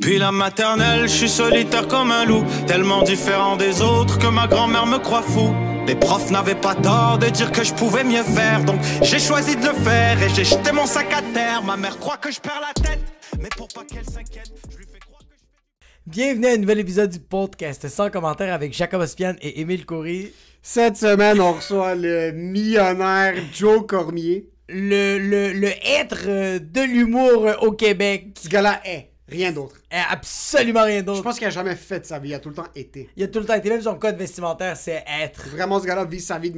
Depuis la maternelle, je suis solitaire comme un loup, tellement différent des autres que ma grand-mère me croit fou. Les profs n'avaient pas tort de dire que je pouvais mieux faire, donc j'ai choisi de le faire et j'ai jeté mon sac à terre. Ma mère croit que je perds la tête, mais pour pas qu'elle s'inquiète, je lui fais croire que je... Bienvenue à un nouvel épisode du podcast sans commentaire avec Jacob Ospian et Émile Coury. Cette semaine, on reçoit le millionnaire Joe Cormier. Le être de l'humour au Québec. Ce gars-là est rien d'autre. Absolument rien d'autre. Je pense qu'il a jamais fait de sa vie, il a tout le temps été. Il a tout le temps été, même son code vestimentaire, c'est être. Vraiment, ce gars-là vit sa vie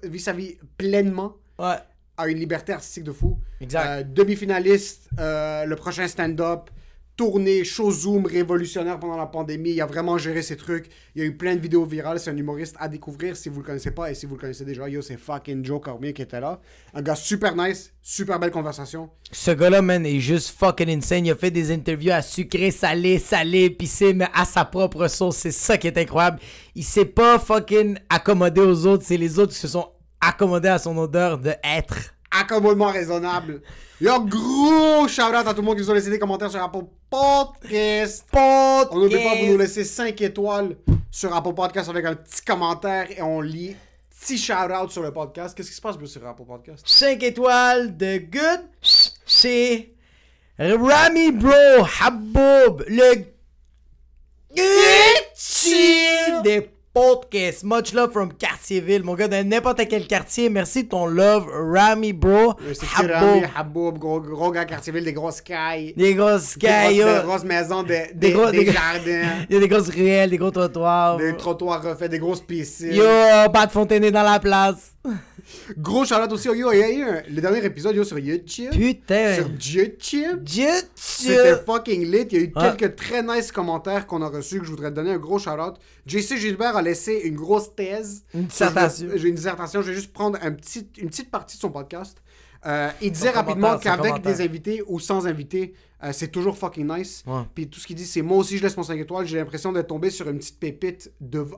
vit sa vie pleinement. Ouais. A une liberté artistique de fou. Exact. Demi-finaliste, le prochain stand-up, tournée, show Zoom révolutionnaire pendant la pandémie. Il a vraiment géré ses trucs. Il y a eu plein de vidéos virales. C'est un humoriste à découvrir si vous le connaissez pas. Et si vous le connaissez déjà, yo, c'est fucking Joe Cormier qui était là. Un gars super nice, super belle conversation. Ce gars-là, man, est juste fucking insane. Il a fait des interviews à sucré, salé, épicé, mais à sa propre sauce. C'est ça qui est incroyable. Il s'est pas fucking accommodé aux autres. C'est les autres qui se sont accommodés à son odeur de être. Accommodement raisonnable. Yo, gros shout-out à tout le monde qui nous a laissé des commentaires sur Apple Podcast. On n'oublie pas, vous nous laissez 5 étoiles sur Apple Podcast avec un petit commentaire et on lit petit shout-out sur le podcast. Qu'est-ce qui se passe sur Apple Podcast? 5 étoiles de good. C'est Rami Bro Haboub, le good chill des podcasts. Much love from Cartierville, mon gars, de n'importe quel quartier. Merci de ton love, Rami Bro Rami Haboub, gros gars Cartierville, des grosses cailles. Des grosses cailles. Des grosses maisons, des jardins. Il y a des grosses ruelles, des gros trottoirs. Des trottoirs refaits, des grosses piscines. Yo, pas de fontaine dans la place. Gros shout-out aussi. Yo, il y a eu le dernier épisode yo, sur YouTube. Putain. Sur YouTube. YouTube. C'était fucking lit. Il y a eu quelques très nice commentaires qu'on a reçus que je voudrais te donner un gros shout-out. JC Gilbert a laissé une grosse thèse. Une dissertation. J'ai une dissertation. Je vais juste prendre une petite partie de son podcast. Il disait rapidement qu'avec des invités ou sans invités, c'est toujours fucking nice. Ouais. Puis tout ce qu'il dit, c'est moi aussi je laisse mon 5 étoiles. J'ai l'impression d'être tombé sur une petite pépite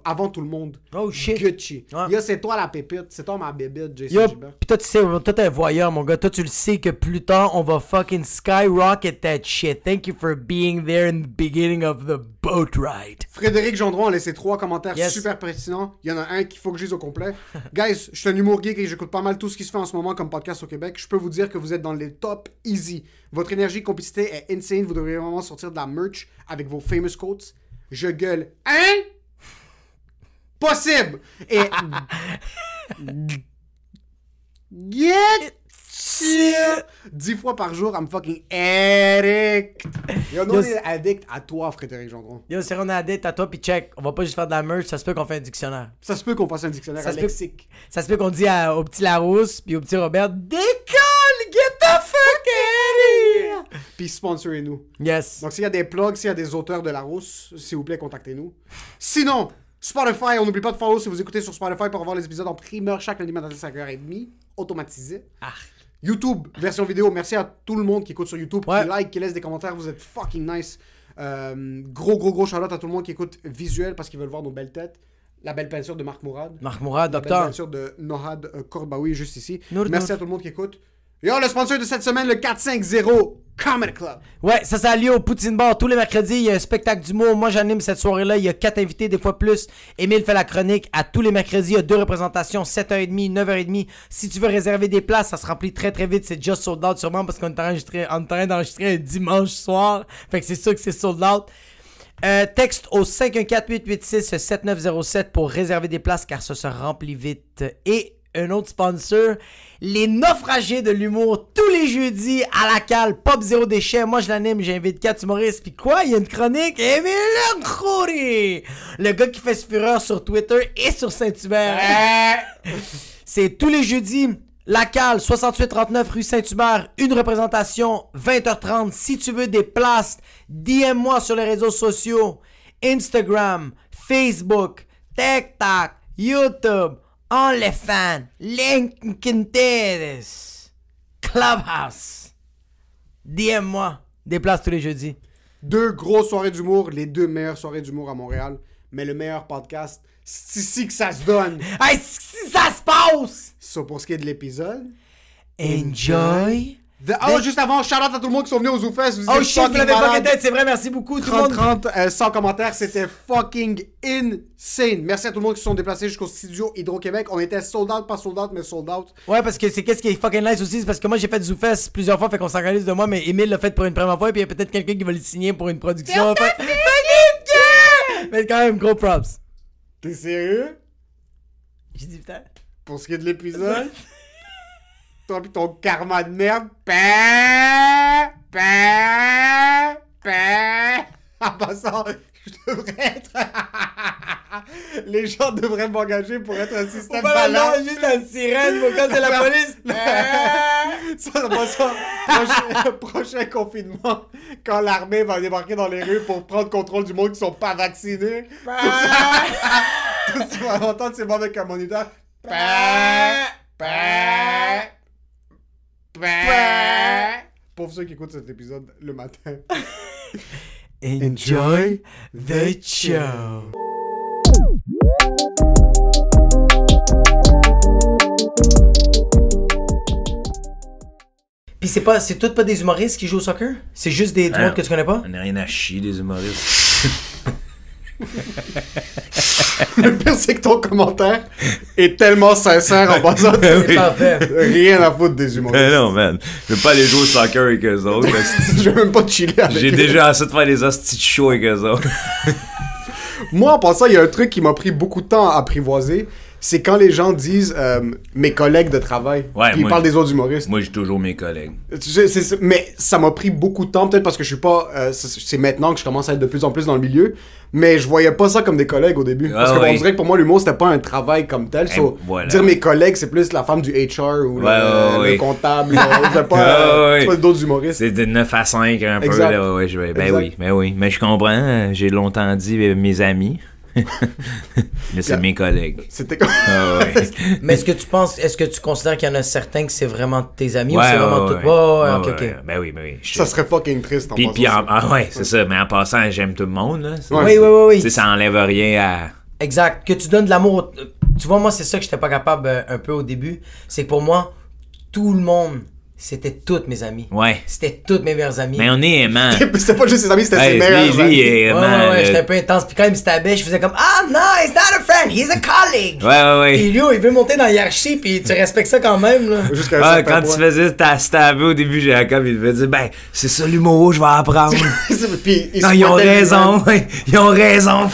avant tout le monde. Oh shit. Gucci. Ouais. Yo, c'est toi la pépite. C'est toi ma bébite, JC Yo, Gilbert. pis toi tu sais, toi t'es un voyeur mon gars, toi tu le sais que plus tard on va fucking skyrocket that shit. Thank you for being there in the beginning of the boat ride. Frédéric Gendron a laissé 3 commentaires Yes. super pertinents. Il y en a un qu'il faut que je lise au complet. Guys, je suis un humour geek et j'écoute pas mal tout ce qui se fait en ce moment comme podcast au Québec. Je peux vous dire que vous êtes dans les top easy. Votre énergie complicité est insane. Vous devriez vraiment sortir de la merch avec vos famous quotes. Je gueule. Hein? Possible! Et... Get shit! 10 fois par jour, I'm fucking addict. Yo, on est addict à toi, Frédéric Gendron. Yo, si on est addict à toi pis check, on va pas juste faire de la merch, ça se peut qu'on fait un dictionnaire. Ça se peut qu'on fasse un dictionnaire Ça à se lexique. Ça se peut qu'on dit au petit Larousse pis au petit Robert, décolle, get the fuck out of here! Puis sponsorez-nous. Yes. Donc s'il y a des plugs, s'il y a des auteurs de Larousse, s'il vous plaît, contactez-nous. Sinon, Spotify, on n'oublie pas de follow si vous écoutez sur Spotify pour avoir les épisodes en primeur chaque lundi matin à 5h30, automatisé. Ah. YouTube, version vidéo, merci à tout le monde qui écoute sur YouTube, Ouais. qui like, qui laisse des commentaires, vous êtes fucking nice. Gros shout-out à tout le monde qui écoute visuel parce qu'ils veulent voir nos belles têtes. La belle peinture de Marc Mourad. Marc Mourad, La belle docteur. peinture de Nohad Korbaoui, juste ici. Nour. Merci à tout le monde qui écoute. Yo, le sponsor de cette semaine, le 450 Comedy Club. Ouais, ça s'est lié au Poutine Bar tous les mercredis. Il y a un spectacle d'humour. Moi, j'anime cette soirée-là. Il y a 4 invités, des fois plus. Émile fait la chronique à tous les mercredis. Il y a 2 représentations, 7h30, 9h30. Si tu veux réserver des places, ça se remplit très très vite. C'est just sold out sûrement parce qu'on est en train d'enregistrer un dimanche soir. Fait que c'est sûr que c'est sold out. Texte au 514-886-7907 pour réserver des places car ça se remplit vite. Et un autre sponsor, les naufragés de l'humour, tous les jeudis à la cale, Pop Zéro Déchet. Moi, je l'anime, j'invite 4 humoristes. Puis quoi, il y a une chronique, Émile Coury, le gars qui fait ce fureur sur Twitter et sur Saint-Hubert. C'est tous les jeudis, la cale, 6839 rue Saint-Hubert, une représentation, 20h30. Si tu veux des places, DM-moi sur les réseaux sociaux, Instagram, Facebook, TikTok, YouTube, OnlyFans, LinkedIn, Clubhouse. DM-moi. Des places tous les jeudis. 2 grosses soirées d'humour, les 2 meilleures soirées d'humour à Montréal. Mais le meilleur podcast, c'est ici que ça se donne. Hey, si ça se passe! Ça, pour ce qui est de l'épisode, Enjoy Juste avant, shout-out à tout le monde qui sont venus aux ZooFest. Oh shit, vous l'avez pas tête, c'est vrai, merci beaucoup tout le monde. 30, 100 commentaires, c'était fucking insane. Merci à tout le monde qui se sont déplacés jusqu'au studio Hydro-Québec. On était sold out, pas sold out, mais sold out. Ouais, parce que c'est qu'est-ce qui est fucking nice aussi, c'est parce que moi j'ai fait du ZooFest plusieurs fois, fait qu'on s'organise de moi, mais Emile l'a fait pour une première fois, et puis il y a peut-être quelqu'un qui va le signer pour une production. Mais quand même, gros props. T'es sérieux? J'ai dit putain. Pour ce qui est de l'épisode, toi pis ton karma de merde, en passant, je devrais être... Les gens devraient m'engager pour être un système balade. Non, juste une sirène, pour quand c'est la police. Prochain confinement, quand l'armée va débarquer dans les rues pour prendre contrôle du monde qui sont pas vaccinés. Tout ce qu'on va entendre, c'est moi avec un moniteur. Pour ceux qui écoutent cet épisode le matin. Enjoy the show. Pis c'est tout pas des humoristes qui jouent au soccer? C'est juste du monde que tu connais pas? On n'a rien à chier des humoristes. Le pire, c'est que ton commentaire est tellement sincère en passant. C'est parfait. Rien à foutre des humoristes. Non, man. Je veux pas aller jouer au soccer avec eux autres. Je veux même pas chiller avec J'ai eux. déjà assez de faire des hosties de show avec eux autres. Moi, en passant, il y a un truc qui m'a pris beaucoup de temps à apprivoiser. C'est quand les gens disent mes collègues de travail. Ouais, puis ils parlent des autres humoristes. Moi, j'ai toujours mes collègues. Mais ça m'a pris beaucoup de temps, peut-être parce que je suis pas. C'est maintenant que je commence à être de plus en plus dans le milieu. Mais je voyais pas ça comme des collègues au début. Parce que on dirait que pour moi, l'humour, c'était pas un travail comme tel. Voilà. Dire mes collègues, c'est plus la femme du HR ou le comptable. C'est pas d'autres humoristes. C'est de 9 à 5 un peu. Là, ouais, ben oui. Mais je comprends. J'ai longtemps dit mes amis. Mais c'est mes collègues. C'était comme... Mais est-ce que tu considères qu'il y en a certains que c'est vraiment tes amis ou c'est vraiment tout... ok. Ben oui. Ça serait fucking triste en passant. Ouais, c'est ça. Mais en passant, j'aime tout le monde. Là. Oui. Tu sais, ça enlève rien à... Exact. Que tu donnes de l'amour. Tu vois, moi, c'est ça que j'étais pas capable un peu au début. C'est que pour moi, tout le monde... C'était tous mes amis. Ouais. C'était tous mes meilleurs amis. Mais on est aimant. C'était pas juste ses amis, c'était ses meilleurs amis. Ouais, j'étais un peu intense. Puis quand il me stabait, je faisais comme ah non, he's not a friend, he's a colleague. Ouais. Puis lui, il veut monter dans la hiérarchie, puis tu respectes ça quand même, là. Quand tu faisais ta stabé au début, Jacob, il devait dire ben, c'est ça l'humour, je vais apprendre. Puis, non, ils ont raison, ils ont raison.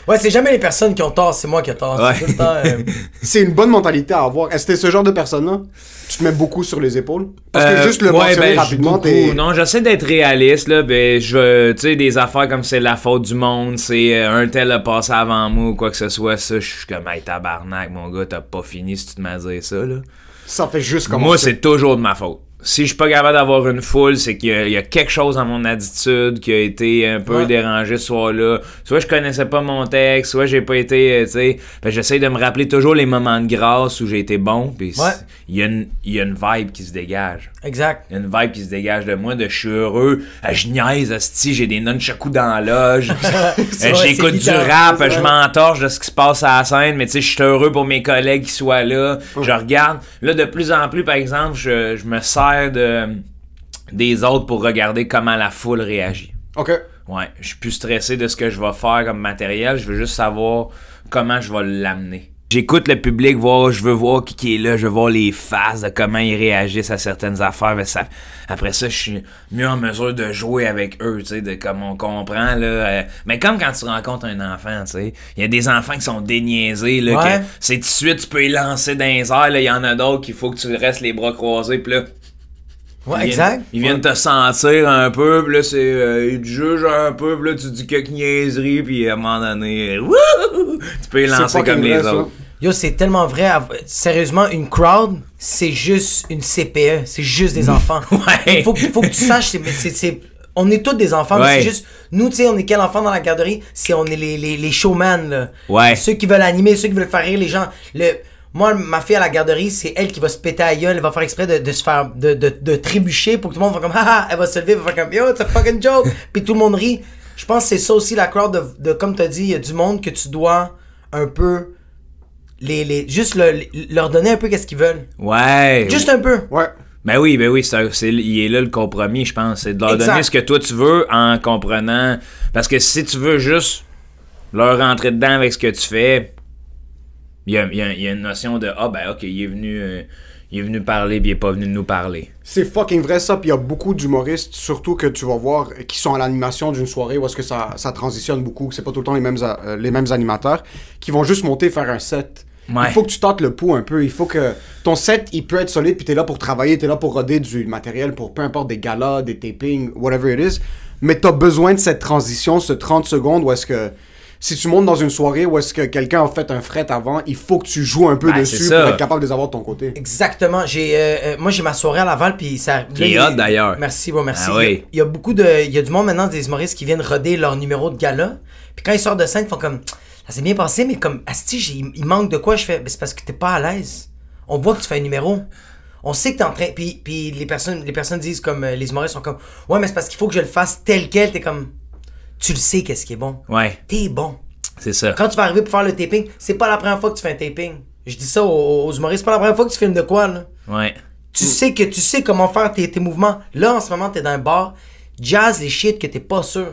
Ouais, c'est jamais les personnes qui ont tort, c'est moi qui ai tort. Ouais. C'est tout le temps, c'est une bonne mentalité à avoir. Est-ce que t'es ce genre de personne-là? Tu te mets beaucoup sur les épaules? Parce que juste le mentionner rapidement, t'es... Non, j'essaie d'être réaliste, là. Ben, tu sais, des affaires comme c'est la faute du monde, c'est un tel a passé avant moi ou quoi que ce soit, ça, je suis comme, hey, tabarnak, mon gars, t'as pas fini si tu te mets à dire ça, là. Ça fait juste commencer. Moi, c'est toujours de ma faute. Si je suis pas capable d'avoir une foule, c'est qu'il y a quelque chose dans mon attitude qui a été un peu dérangé ce soir-là. Soit je connaissais pas mon texte, soit j'ai pas été, tu sais... j'essaie de me rappeler toujours les moments de grâce où j'ai été bon, puis il y a une vibe qui se dégage. Exact. Il y a une vibe qui se dégage de moi, de je suis heureux, je niaise, asti, j'ai des nunchakus dans la loge, j'écoute du rap, je m'entorche de ce qui se passe à la scène, mais tu sais, je suis heureux pour mes collègues qui soient là, je regarde. Là, de plus en plus, par exemple, je me sers des autres pour regarder comment la foule réagit. OK. Ouais, je suis plus stressé de ce que je vais faire comme matériel, je veux juste savoir comment je vais l'amener. J'écoute le public, je veux voir qui est là, je veux voir les faces, de comment ils réagissent à certaines affaires. Mais après ça, je suis mieux en mesure de jouer avec eux, tu sais, de comme on comprend, là. Mais comme quand tu rencontres un enfant, tu sais, il y a des enfants qui sont déniaisés, là, que c'est tout de suite, tu peux les lancer dans les airs, là, il y en a d'autres qu'il faut que tu restes les bras croisés, pis là... Ouais, exact. Ils viennent te sentir un peu, pis là, ils te jugent un peu, pis là, tu dis quelques niaiseries, pis à un moment donné, tu peux les lancer comme les autres. Yo, c'est tellement vrai. Sérieusement, une crowd, c'est juste une CPE. C'est juste des enfants. Il faut que tu saches, on est tous des enfants, mais c'est juste... Nous, tu sais, on est quel enfant dans la garderie? On est les showman, là. Ouais. Ceux qui veulent animer, ceux qui veulent faire rire les gens. Moi, ma fille à la garderie, c'est elle qui va se péter à gueule, elle va faire exprès de se faire, de trébucher pour que tout le monde fasse comme, haha, elle va se lever, elle va faire comme, yo, it's a fucking joke, puis tout le monde rit. Je pense que c'est ça aussi, la crowd de comme t'as dit, il y a du monde que tu dois un peu, juste leur donner un peu qu'est-ce qu'ils veulent. Ouais. Juste un peu. Ouais. Ben oui, il est là le compromis, je pense. C'est de leur Exact. donner ce que toi tu veux en comprenant. Parce que si tu veux juste leur rentrer dedans avec ce que tu fais, il y a une notion de ah ben ok, il est venu parler puis il est pas venu nous parler. C'est fucking vrai ça, puis il y a beaucoup d'humoristes, surtout que tu vas voir, qui sont à l'animation d'une soirée où est-ce que ça transitionne beaucoup, que c'est pas tout le temps les mêmes animateurs, qui vont juste monter faire un set. Ouais. Il faut que tu tentes le pouls un peu, il faut que ton set, il peut être solide, puis t'es là pour travailler, t'es là pour roder du matériel pour peu importe des galas, des tapings, whatever it is, mais t'as besoin de cette transition, ce 30 secondes où est-ce que si tu montes dans une soirée où est-ce que quelqu'un a fait un fret avant, il faut que tu joues un peu dessus pour être capable de les avoir de ton côté. Exactement. Moi, j'ai ma soirée à Laval, puis ça... Qui est hot, d'ailleurs. Merci, bon, merci. Ah oui. Il y a beaucoup de... Il y a du monde maintenant, des humoristes qui viennent roder leur numéro de gala, puis quand ils sortent de scène, ils font comme... Ça s'est bien passé, mais comme... Asti, il manque de quoi? Je fais... C'est parce que t'es pas à l'aise. On voit que tu fais un numéro. On sait que t'es en train... Puis les personnes disent comme... Les humoristes sont comme... Ouais, mais c'est parce qu'il faut que je le fasse tel quel. T'es comme... Tu le sais qu'est-ce qui est bon. Ouais. T'es bon. C'est ça. Quand tu vas arriver pour faire le taping, c'est pas la première fois que tu fais un taping. Je dis ça aux humoristes, c'est pas la première fois que tu filmes de quoi, là. Ouais. Tu sais comment faire tes mouvements. Là, en ce moment, t'es dans un bar, jazz les shit que t'es pas sûr.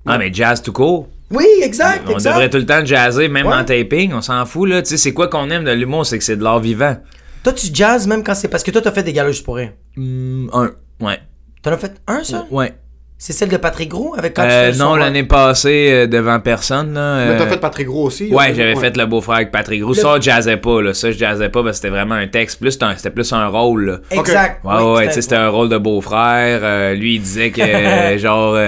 Ah, mais jazz tout court. Oui, exact, On devrait tout le temps jazzer, même en taping, on s'en fout, là. Tu sais, c'est quoi qu'on aime de l'humour, c'est que c'est de l'art vivant. Toi, tu jazzes même quand c'est... Parce que toi, t'as fait des galas juste pour rien. Ouais. T'en as fait un, seul? Ouais. C'est celle de Patrick Gros avec quand tu fais Non, l'année passée, devant personne, là. Mais t'as fait Patrick Gros aussi? Ouais, j'avais fait le beau-frère avec Patrick Gros. Ça, je jazzais pas, là. Ça, je jazzais pas parce que c'était vraiment un texte. C'était plus un rôle, là. Exact. Ouais, tu sais, c'était un rôle de beau-frère. Lui, il disait que, genre,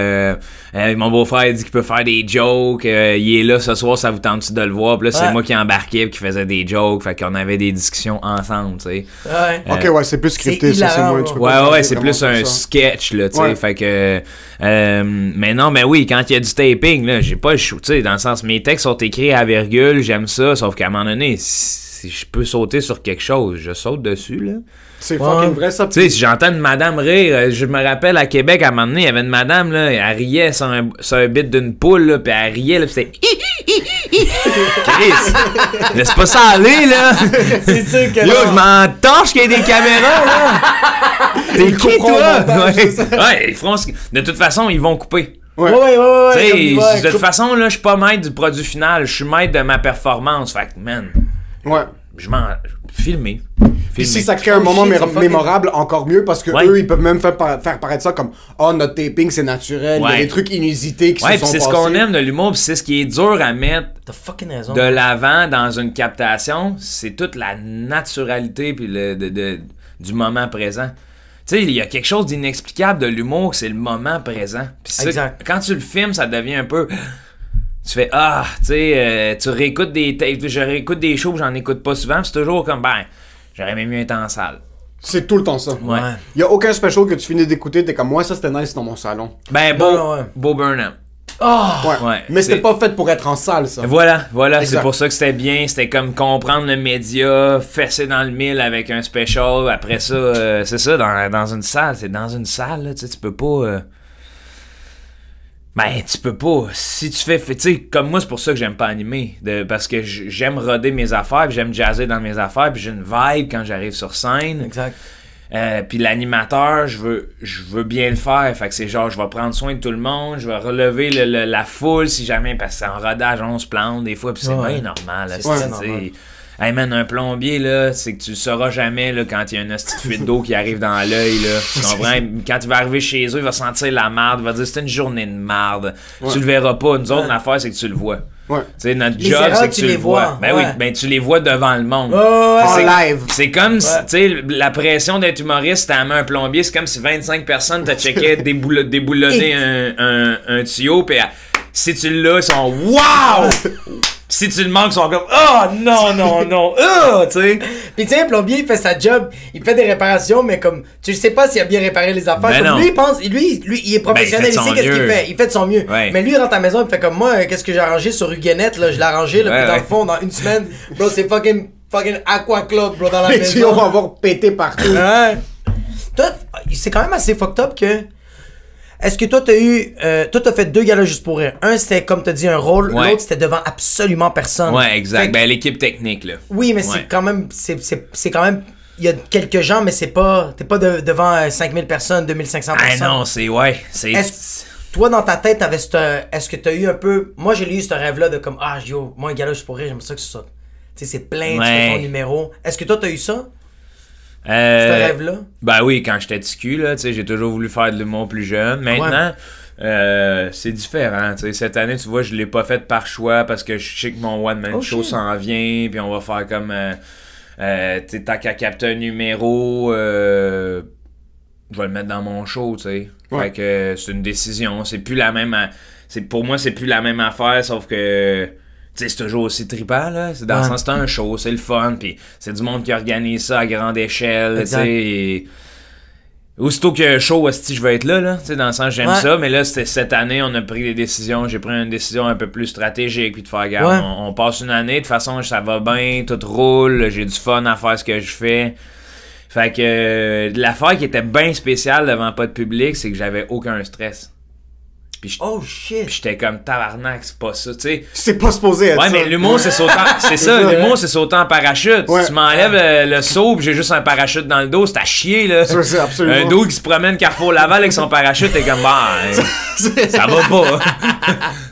mon beau-frère, il dit qu'il peut faire des jokes. Il est là ce soir, ça vous tente-tu de le voir? Puis là, c'est moi qui embarquais et qui faisait des jokes. Fait qu'on avait des discussions ensemble, tu sais. Ouais. Ok, ouais, c'est plus scripté, ça, c'est moins... Ouais, c'est plus un sketch, là, tu sais. Fait que... mais non, mais oui, quand il y a du taping, là, j'ai pas le choix, tu sais, dans le sens, mes textes sont écrits à virgule, j'aime ça, sauf qu'à un moment donné, si je peux sauter sur quelque chose, je saute dessus, là. C'est fucking vrai, ça. Tu sais, si j'entends une madame rire, je me rappelle à Québec, à un moment donné, il y avait une madame, là, elle riait sur un bit d'une poule, là, pis elle riait, là, pis c'était... Chris! Laisse pas ça aller, là! C'est sûr que là, je m'en torche qu'il y ait des caméras, là! T'es qui, toi? Ouais, ils feront de toute façon, ils vont couper. Ouais. De toute façon, là, je suis pas maître du produit final, je suis maître de ma performance. Fait que, man, je m'en... Filmer. Puis si ça crée un moment mémorable, encore mieux, parce que eux, ils peuvent même faire paraître ça comme « Oh, notre taping, c'est naturel, il y a des trucs inusités qui se sont passés. » c'est ce qu'on aime de l'humour, puis c'est ce qui est dur à mettre de l'avant dans une captation, c'est toute la naturalité puis du moment présent. Tu sais, il y a quelque chose d'inexplicable de l'humour, c'est le moment présent. Puis quand tu le filmes, ça devient un peu... Tu fais, tu sais, tu réécoutes des tapes, je réécoute des shows, j'en écoute pas souvent, c'est toujours comme, j'aurais même mieux être en salle. C'est tout le temps ça. Ouais. Il y a aucun special que tu finis d'écouter, t'es comme, moi, ça c'était nice dans mon salon. Bo Burnham. Ouais. Mais c'était pas fait pour être en salle, ça. Voilà, c'est pour ça que c'était bien, c'était comme comprendre le média, fesser dans le mille avec un special, après ça, c'est ça, dans une salle, c'est dans une salle, là, tu sais, tu peux pas... tu peux pas. Si tu fais, tu sais, comme moi, c'est pour ça que j'aime pas animer. Parce que j'aime roder mes affaires, puis j'aime jazzer dans mes affaires, puis j'ai une vibe quand j'arrive sur scène. Exact. Puis l'animateur, je veux bien le faire. Fait que c'est genre, je vais prendre soin de tout le monde, je vais relever la foule si jamais, parce que c'est en rodage, on se plante des fois, puis c'est bien normal. Là, c'est normal. Hey man, un plombier, là, c'est que tu le sauras jamais, là, quand il y a une hostie de fuite d'eau qui arrive dans l'œil, là. Tu comprends? Quand il va arriver chez eux, il va sentir la marde, il va dire, c'est une journée de marde. Tu le verras pas. Nous autres, l'affaire, c'est que tu le vois. Tu sais, notre job, c'est que tu le vois. Oui, tu les vois devant le monde. En live. C'est comme, tu sais, la pression d'être humoriste, t'as un plombier, c'est comme si 25 personnes te checkaient déboulonner un tuyau, pis si tu l'as, ils sont « Wow! » Si tu le manques, ils sont comme « Oh non, tu sais. » Pis tiens, un plombier, il fait sa job, il fait des réparations, mais comme, tu sais pas s'il a bien réparé les affaires. Comme lui, il pense, lui, il est professionnel, il sait qu'est-ce qu'il fait. Il fait de son mieux. Ouais. Mais lui, il rentre à la maison, il fait comme moi, qu'est-ce que j'ai arrangé sur Huguenette, là, je l'ai arrangé, là, puis dans le fond, dans une semaine, bro, c'est fucking Aqua Club, bro, dans la maison. Les tuyaux vont avoir pété partout. Ouais. Toi, c'est quand même assez fucked up que... Est-ce que toi, t'as fait 2 galas juste pour rire? Un, c'était, comme t'as dit, un rôle. Ouais. L'autre, c'était devant absolument personne. Ouais, exact. L'équipe technique, là. Oui, mais c'est quand même... C'est quand même il y a quelques gens, mais c'est pas... T'es pas devant 5000 personnes, 2500 personnes. Ah non, c'est... Ouais, c'est... Toi, dans ta tête, est-ce que t'as eu un peu... Moi, j'ai eu ce rêve-là de comme, yo, moi, un gars-là, je pourrais, j'aime ça que c'est ça. Tu sais, c'est plein, tu fais ton numéro. Est-ce que toi, t'as eu ça? Ce rêve-là? Ben oui, quand j'étais petit cul, là, tu sais, j'ai toujours voulu faire de l'humour plus jeune. Maintenant, c'est différent. Tu sais, cette année, tu vois, je l'ai pas fait par choix parce que je sais que mon one-man show s'en vient, puis on va faire comme... tu sais, tant qu'à capter un numéro... je vais le mettre dans mon show, tu sais. Fait que c'est une décision. C'est plus la même... Pour moi, c'est plus la même affaire, sauf que... Tu sais, c'est toujours aussi trippant, là. C'est dans le sens, c'est un show, c'est le fun, puis c'est du monde qui organise ça à grande échelle, tu sais. Et... Aussitôt qu'il y a un show, je vais être là, tu sais, dans le sens, j'aime ça, mais là, c'était cette année, on a pris des décisions, j'ai pris une décision un peu plus stratégique, puis de faire, regarde, on passe une année, de toute façon, ça va bien, tout roule, j'ai du fun à faire ce que je fais. Fait que l'affaire qui était bien spéciale devant pas de public, c'est que j'avais aucun stress. Puis shit! Puis j'étais comme tabarnak, c'est pas ça, tu sais. C'est pas supposé être ça. Ouais, mais l'humour, c'est sautant. C'est ça, l'humour, c'est sauter en parachute. Si tu m'enlèves le saut, pis j'ai juste un parachute dans le dos, c'est à chier, là. C'est absolument. Un dos qui se promène Carrefour Laval avec son parachute, t'es comme, ça va pas.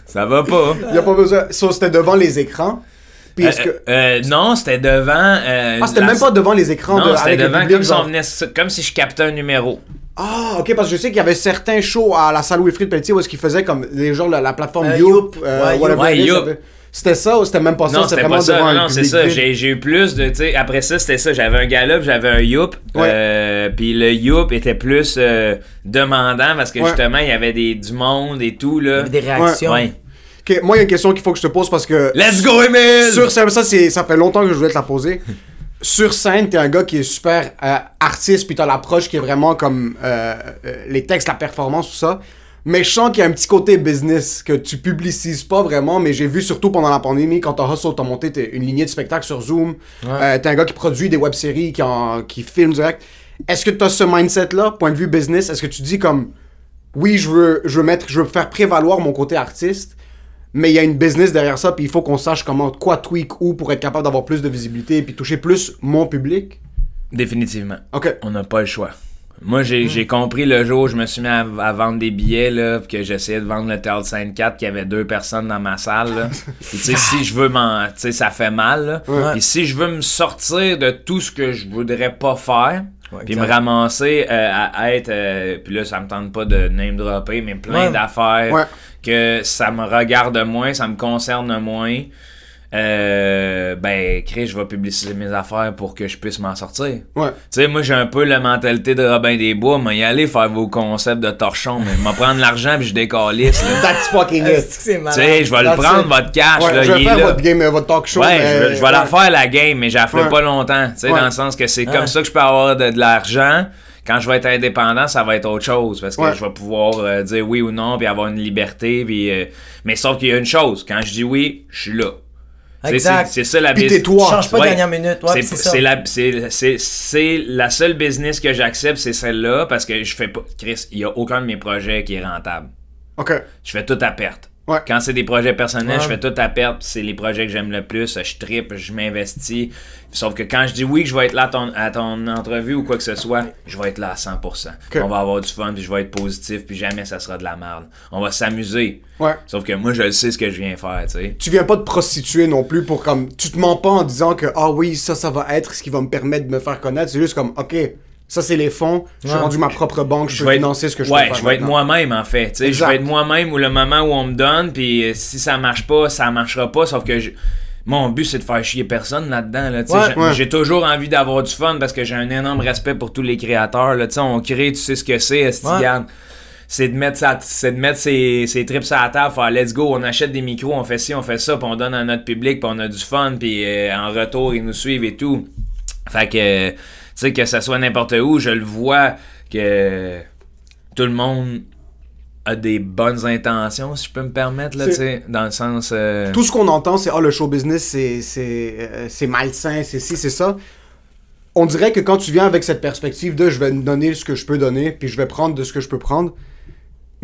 Ça va pas. Y a pas besoin. Ça, c'était devant les écrans. Puis non, c'était devant. C'était même pas devant les écrans. Non, c'était devant public, comme si je captais un numéro. Ah, ok, parce que je sais qu'il y avait certains shows à la salle Wilfrid Pelletier où est-ce qu'ils faisaient comme les genres la plateforme Youp. Youp. C'était ça ou c'était même pas ça? Non, c'était vraiment pas ça. devant Non, c'est ça. J'ai eu plus de. Tu sais, après ça, c'était ça. J'avais un gala, puis j'avais un Youp. Puis le Youp était plus demandant parce que justement, il y avait du monde et tout, là. Il y avait des réactions. Ok, moi, il y a une question qu'il faut que je te pose parce que. Let's go, Emile! Sur ça fait longtemps que je voulais te la poser. Sur scène, t'es un gars qui est super artiste, puis t'as l'approche qui est vraiment comme les textes, la performance, tout ça. Mais je sens qu'il y a un petit côté business que tu publicises pas vraiment, mais j'ai vu surtout pendant la pandémie, quand t'as Hustle, t'as monté une lignée de spectacles sur Zoom. T'es un gars qui produit des web-séries, qui filme direct. Est-ce que t'as ce mindset-là, point de vue business? Est-ce que tu dis comme, oui, je veux faire prévaloir mon côté artiste, mais il y a une business derrière ça, puis il faut qu'on sache quoi tweak où pour être capable d'avoir plus de visibilité, puis toucher plus mon public? Définitivement. OK. On n'a pas le choix. Moi, j'ai compris le jour où je me suis mis à vendre des billets, là, que j'essayais de vendre le Théâtre Sainte-4, qu'il y avait 2 personnes dans ma salle, là. Puis, tu sais, si je veux tu sais, ça fait mal, là. Puis si je veux me sortir de tout ce que je voudrais pas faire, puis me ramasser à être... puis là, ça me tente pas de name-dropper, mais plein d'affaires que ça me regarde moins, ça me concerne moins. Chris, je vais publiciser mes affaires pour que je puisse m'en sortir. Tu sais, moi, j'ai un peu la mentalité de Robin des Bois, mais y aller faire vos concepts de torchon, mais m'en prendre l'argent puis je décalisse, là. That's fucking it. Tu sais, je vais le prendre, votre cash, là. Je vais faire votre talk show. Je vais la faire, la game, mais je la ferai pas longtemps. Tu sais, dans le sens que c'est comme ça que je peux avoir de l'argent. Quand je vais être indépendant, ça va être autre chose parce que je vais pouvoir dire oui ou non puis avoir une liberté puis mais sauf qu'il y a une chose, quand je dis oui, je suis là. Exact. C'est ça la business. Tu changes pas de dernière minute. C'est la seule business que j'accepte, c'est celle-là parce que je fais pas. Chris, il y a aucun de mes projets qui est rentable. OK. Je fais tout à perte. Quand c'est des projets personnels, je fais tout à perte. C'est les projets que j'aime le plus. Je trippe, je m'investis. Sauf que quand je dis oui que je vais être là à ton entrevue ou quoi que ce soit, je vais être là à 100%. On va avoir du fun, puis je vais être positif, puis jamais ça sera de la merde. On va s'amuser. Sauf que moi, je le sais ce que je viens faire, tu sais. Tu viens pas te prostituer non plus pour comme... Tu te mens pas en disant que, oui, ça va être ce qui va me permettre de me faire connaître. C'est juste comme, OK... Ça, c'est les fonds. J'ai rendu ma propre banque. Je peux financer ce que je peux faire. Je vais être moi-même, en fait. Je vais être moi-même ou le moment où on me donne. Puis si ça marche pas, ça marchera pas. Sauf que mon but, c'est de faire chier personne là-dedans. Là, j'ai toujours envie d'avoir du fun parce que j'ai un énorme respect pour tous les créateurs. Là. On crée, tu sais ce que c'est. C'est de mettre ses trips à la table, faire let's go, on achète des micros, on fait ci, on fait ça, puis on donne à notre public, puis on a du fun, puis en retour, ils nous suivent et tout. Fait que... Tu sais, que ça soit n'importe où, je le vois que tout le monde a des bonnes intentions, si je peux me permettre, là, tu sais, dans le sens... Tout ce qu'on entend, c'est « le show business, c'est malsain, c'est ci, c'est ça ». On dirait que quand tu viens avec cette perspective de « je vais donner ce que je peux donner, puis je vais prendre de ce que je peux prendre »,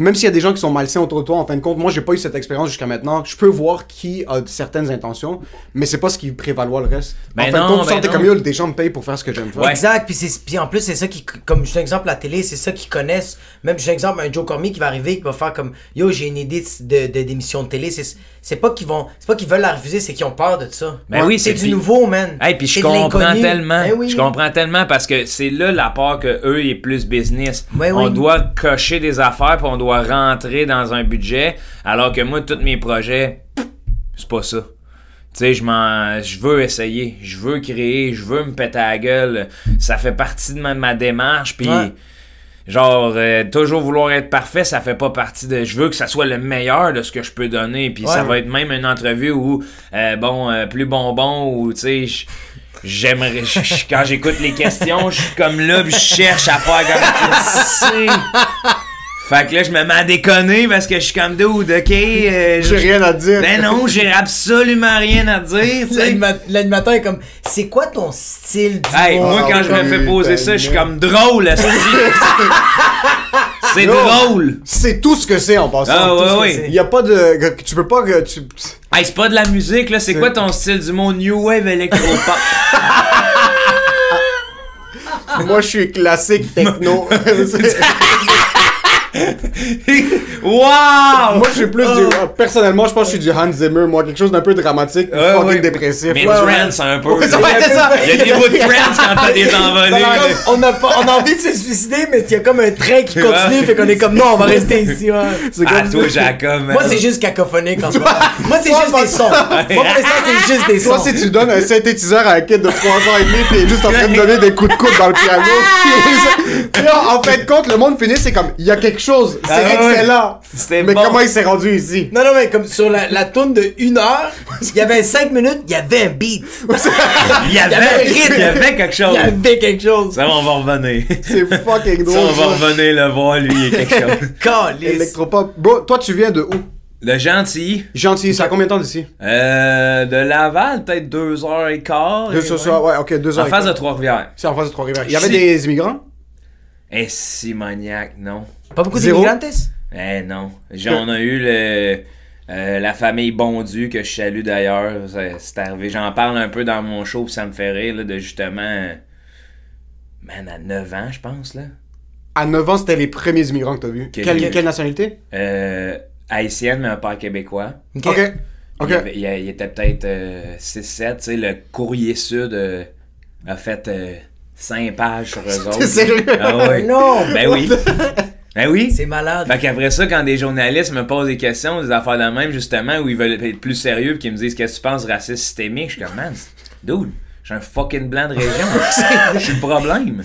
même s'il y a des gens qui sont malsains autour de toi, en fin de compte, moi j'ai pas eu cette expérience jusqu'à maintenant. Je peux voir qui a certaines intentions, mais c'est pas ce qui prévaloir le reste. Ben en fin non, de compte, tu ben sens, t'es non. comme yo, des gens me payent pour faire ce que j'aime faire. Ouais. Exact, puis en plus c'est ça qui, comme je fais un exemple la télé, c'est ça qu'ils connaissent. Même je fais un exemple un Joe Cormier qui va arriver, qui va faire comme yo j'ai une idée d'émission de télé, c'est pas qu'ils veulent la refuser, c'est qu'ils ont peur de ça. Ben oui, c'est c'est du nouveau, man. Hey, puis je C'est de comprends l'inconnu. tellement. Ben oui. Je comprends tellement parce que c'est là la part que eux est plus business. Ouais, on oui. doit cocher des affaires puis on doit rentrer dans un budget, alors que moi tous mes projets, c'est pas ça. Tu sais, je veux essayer, je veux créer, je veux me péter la gueule. Ça fait partie de ma démarche puis Ouais. genre toujours vouloir être parfait, ça fait pas partie de je veux que ça soit le meilleur de ce que je peux donner puis ça va être même une entrevue où plus bonbon ou tu sais j'aimerais quand j'écoute les questions, je suis comme là puis je cherche à faire comme tu sais. Fait que là, je me mets à déconner parce que je suis comme dude, ok. J'ai rien à dire. Ben non, j'ai absolument rien à dire, tu sais. L'animateur est comme c'est quoi ton style du Hey, moi, quand je me fais poser ça, je suis comme drôle, esti. C'est Yo. drôle. C'est tout ce que c'est en passant. Ah, Tout ouais, ce que ouais. c'est. Il y a pas de. Tu peux pas que tu. Hey, c'est pas de la musique, là. C'est quoi ton style du mot New Wave Electropop? Moi, je suis classique techno. Wow! Moi, je suis plus du. Personnellement, je pense que je suis du Hans Zimmer, moi, quelque chose d'un peu dramatique, Ouais, fucking ouais. dépressif. Mais Ouais, trance, un peu. Ouais, c'est ça. Il y a des bouts de trance quand t'as des envolées. on a envie de se suicider, mais il y a comme un train qui continue, fait qu'on est comme non, on va rester ici. Ouais. C'est Ah, comme toi, Jacob, man. Moi, c'est juste cacophonique en ce moment. Moi, c'est juste des sons. Moi, pour l'instant, c'est juste des sons. Toi, si tu donnes un synthétiseur à un kid de 3 ans et demi, pis il est juste en train de donner des coups de coude dans le piano. Puis là, en fin de compte, le monde finit, c'est comme, il y a quelque chose, c'est Ah ouais. excellent. C'était Mais bon. comment il s'est rendu ici? Non, mais comme sur la tourne de 1 heure, il y avait 5 minutes, il y avait un beat. Il y avait un rythme. il y avait quelque chose. Il y avait quelque chose. Ça, on va revenir. C'est fucking Ça, on drôle. va revenir le voir, lui, il y a quelque chose. Calice. Electropop. Bro, toi, tu viens de où? Le gentil. Gentil, ça a combien de temps d'ici? De Laval, peut-être 2h15. Deux sur ça, ouais, ok, 2 En heures. face de Trois-Rivières. C'est en face de Trois-Rivières. Il y avait Si. des immigrants? Eh, simoniaque, non. Pas beaucoup Zéro. d'immigrantes? Eh, non. On a eu la famille Bondu, que je salue d'ailleurs. C'est arrivé. J'en parle un peu dans mon show, puis ça me fait rire, là, de justement. Man, à 9 ans, je pense, là. À 9 ans, c'était les premiers immigrants que t'as vus. Ok. Quelle nationalité? Haïtienne, mais un père québécois. Ok. Ok. Il était peut-être 6-7. Tu sais, le Courrier Sud a fait 5 pages sur eux autres. T'es sérieux? Ah ouais. Non. Ben oui. Ben oui. C'est malade. Fait qu'après ça, quand des journalistes me posent des questions, des affaires de même, justement, où ils veulent être plus sérieux pis qu'ils me disent qu'est-ce que tu penses racisme systémique, je suis comme, man, dude, je suis un fucking blanc de région. Je suis le problème.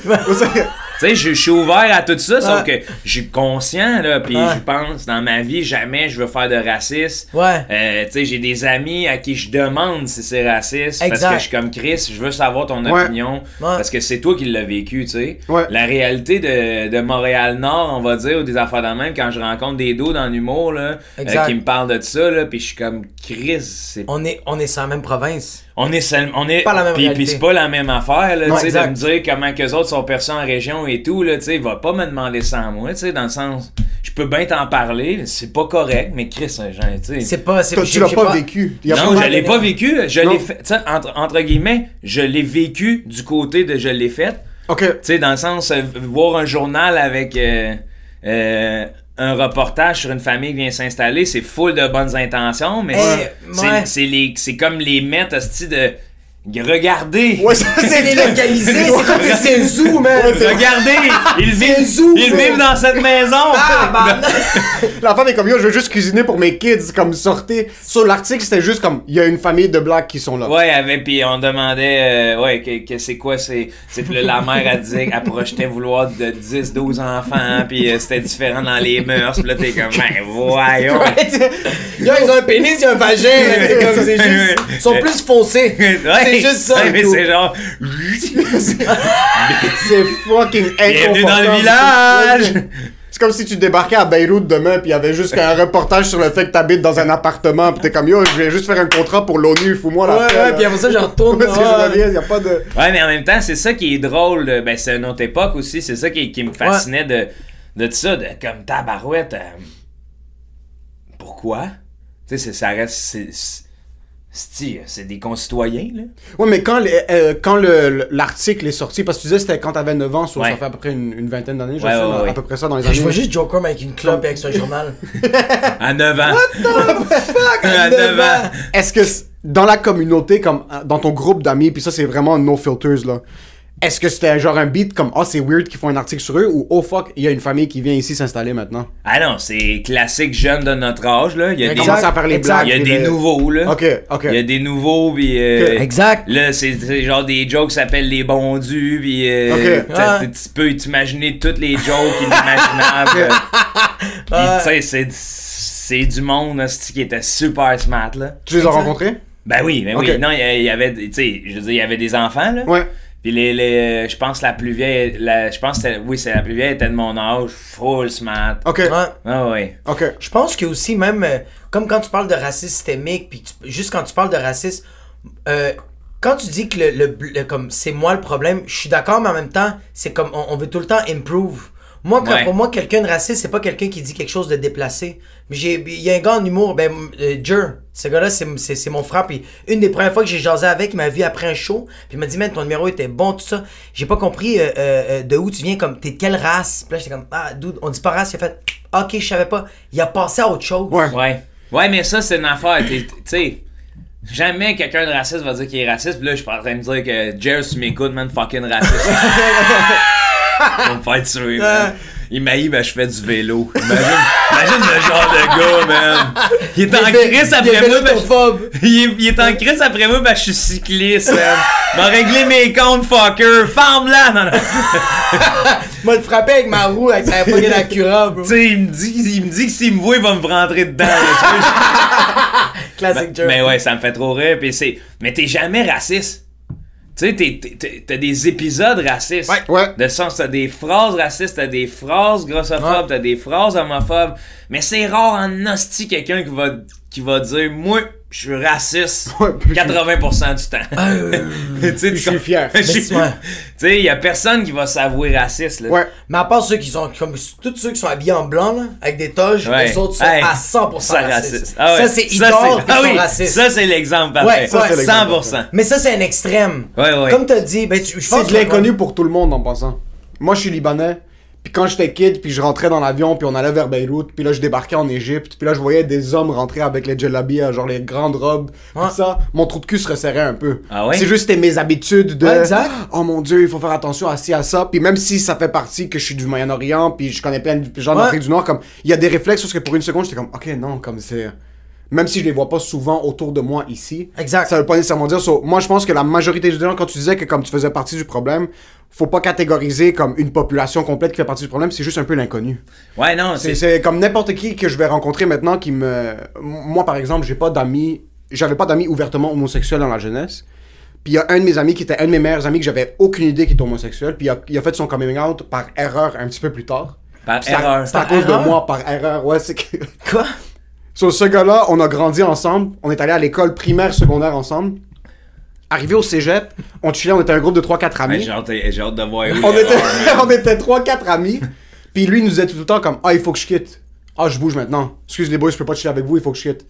Tu sais, je suis ouvert à tout ça, sauf que je suis conscient, là, pis je pense, dans ma vie, jamais je veux faire de racisme. Ouais. Tu sais, j'ai des amis à qui je demande si c'est raciste, parce Exact. que je suis comme Chris, je veux savoir ton Ouais. opinion, Ouais. parce que c'est toi qui l'as vécu, tu sais. Ouais. La réalité de Montréal-Nord, on va dire, ou des affaires dans le même, quand je rencontre des dos dans l'humour, là, Exact. qui me parlent de ça, là, pis je suis comme Chris, c'est... On est sur la même province. On est Pas la même puis réalité. c'est pas la même affaire, là, Non, tu sais, de exact. me dire comment qu'eux autres sont perçus en région et tout, là, tu sais, va pas me demander ça à moi, tu sais, dans le sens, je peux bien t'en parler, c'est pas correct, mais Chris, genre, tu sais... C'est pas. Toi, tu l'as pas vécu. Il y a Non, pas- je l'ai pas vécu, je Non. l'ai fait, tu sais, entre guillemets, je l'ai vécu du côté de je l'ai fait, Ok. tu sais, dans le sens, voir un journal avec un reportage sur une famille qui vient s'installer, c'est full de bonnes intentions, mais c'est comme les mettre, hostie, de... Regardez! Ouais, C'est délocalisé, c'est comme c'est un zoo, man. Regardez! Ils vivent dans cette maison! La femme est comme yo, je veux juste cuisiner pour mes kids, comme sortez. Sur l'article, c'était juste comme il y a une famille de blacks qui sont là. Ouais, puis on demandait, que c'est quoi, c'est puis là, la mère, elle disait qu'elle projetait vouloir de 10-12 enfants, puis c'était différent dans les mœurs, pis là, t'es comme, ben, voyons! Yo, ils ont un pénis, ils ont un vagin, c'est comme, c'est juste. Ils sont plus foncés. Ouais, C'est juste ça. ouais, mais tout. c'est genre, C'est fucking inconfortable. bienvenue dans le village! C'est comme si tu débarquais à Beyrouth demain pis il y avait juste un reportage sur le fait que t'habites dans un appartement pis t'es comme yo, je viens juste faire un contrat pour l'ONU, fous-moi la paix, Ouais, là. puis après ça, je retourne. Parce que je reviens, y a pas de... Ouais, mais en même temps, c'est ça qui est drôle, ben, c'est une autre époque aussi, c'est ça qui me fascinait de ça, de comme tabarouette. Pourquoi? Tu sais, ça reste. C'est des concitoyens, là. Ouais, mais quand l'article est sorti, parce que tu disais c'était quand t'avais 9 ans, ça fait à peu près une vingtaine d'années, à peu près ça dans les années. Je vois juste Joker avec une clope et avec son journal. À 9 ans. What the fuck? À 9 ans. Est-ce que dans la communauté, comme dans ton groupe d'amis, puis ça c'est vraiment no filters là, est-ce que c'était genre un beat comme c'est weird qu'ils font un article sur eux ou oh fuck, il y a une famille qui vient ici s'installer maintenant? Ah non, c'est classique jeune de notre âge, là. Il y a commence à faire les blagues. Il y a des nouveaux, là. Ok. Il y a des nouveaux, puis Exact. là, c'est genre des jokes qui s'appellent les bondus, puis tu peux t'imaginer toutes les jokes inimaginables. Puis tu sais, c'est du monde qui était super smart, là. Tu les as rencontrés? Ben oui. Non, il y avait, tu sais, je veux dire, il y avait des enfants, là. Ouais. Puis je pense la plus vieille, c'est la plus vieille, était de mon âge, full smart. Ok. Ah ouais. Ok. Je pense que aussi, même, comme quand tu parles de racisme systémique, puis juste quand tu parles de racisme, quand tu dis que comme c'est moi le problème, je suis d'accord, mais en même temps, c'est comme on veut tout le temps improve. Moi, pour moi, quelqu'un de raciste, c'est pas quelqu'un qui dit quelque chose de déplacé. Mais il y a un gars en humour, Jer, ce gars-là, c'est mon frère. Puis une des premières fois que j'ai jasé avec, il m'a vu après un show. Puis il m'a dit, man, ton numéro était bon, tout ça. J'ai pas compris de où tu viens, comme, t'es de quelle race? Puis là, j'étais comme, dude, on dit pas race. Il a fait, ok, je savais pas. Il a passé à autre chose. Ouais, mais ça, c'est une affaire. Tu sais, jamais quelqu'un de raciste va dire qu'il est raciste. Puis là, je suis pas en train de dire que Jer, tu m'écoutes, man, fucking raciste. On va me faire tuer, man. Il m'a dit, je fais du vélo. Imagine le genre de gars, man. Il est en crise après moi. Il est en crise après moi, je suis cycliste, man. M'a réglé mes comptes, fucker. Ferme-la! Non. M'a frappé avec ma roue, avec sa poignée d'Acura, bro. Tu sais, il me dit que s'il me voit, il va me rentrer dedans. Classic Jer. Mais ouais, ça me fait trop rire. Mais t'es jamais raciste. Tu sais, t'as des épisodes racistes. Ouais. De sens, t'as des phrases racistes, t'as des phrases grossophobes, t'as des phrases homophobes. Mais c'est rare en hostie quelqu'un qui va dire, moi, je suis raciste 80% du temps. Je suis fier. Tu sais, y a personne qui va s'avouer raciste, là. Ouais. Mais à part ceux qui sont, comme tous ceux qui sont habillés en blanc, là, avec des toges, les autres sont à 100% racistes. Ah ouais. Ça, c'est Idor qui sont racistes. Ça, c'est l'exemple parfait. 100%. Mais ça, c'est un extrême. Ouais. Comme t'as dit, je pense c'est de l'inconnu pour tout le monde en passant. Moi, je suis libanais. Puis quand j'étais kid, puis je rentrais dans l'avion, puis on allait vers Beyrouth, puis là je débarquais en Égypte, puis là je voyais des hommes rentrer avec les djellabis, genre les grandes robes, puis ça, mon trou de cul se resserrait un peu. Ah ouais? C'est juste c'était mes habitudes de exact. Oh mon dieu, il faut faire attention à ci, à ça, puis même si ça fait partie que je suis du Moyen-Orient, puis je connais plein de gens d'Afrique du Nord, comme il y a des réflexes parce que pour une seconde j'étais comme ok non, comme c'est... Même si je les vois pas souvent autour de moi ici, exact. Ça veut pas nécessairement dire moi je pense que la majorité des gens, quand tu disais que comme tu faisais partie du problème, faut pas catégoriser comme une population complète qui fait partie du problème, c'est juste un peu l'inconnu. Ouais, non, c'est comme n'importe qui que je vais rencontrer maintenant qui me... Moi par exemple, j'avais pas d'amis ouvertement homosexuels dans la jeunesse. Puis il y a un de mes amis qui était un de mes meilleurs amis que j'avais aucune idée qu'il était homosexuel, puis il a fait son coming out par erreur un petit peu plus tard. Par erreur? C'est à cause de moi, par erreur, ouais, c'est que... Quoi? Sur ce gars-là, on a grandi ensemble, on est allé à l'école primaire, secondaire ensemble. Arrivé au cégep, on chillait, on était un groupe de 3-4 amis. J'ai hâte de voir où on était 3-4 amis. Puis lui, il nous disait tout le temps comme, il faut que je quitte. Je bouge maintenant. Excuse les boys, je peux pas chiller avec vous, il faut que je quitte.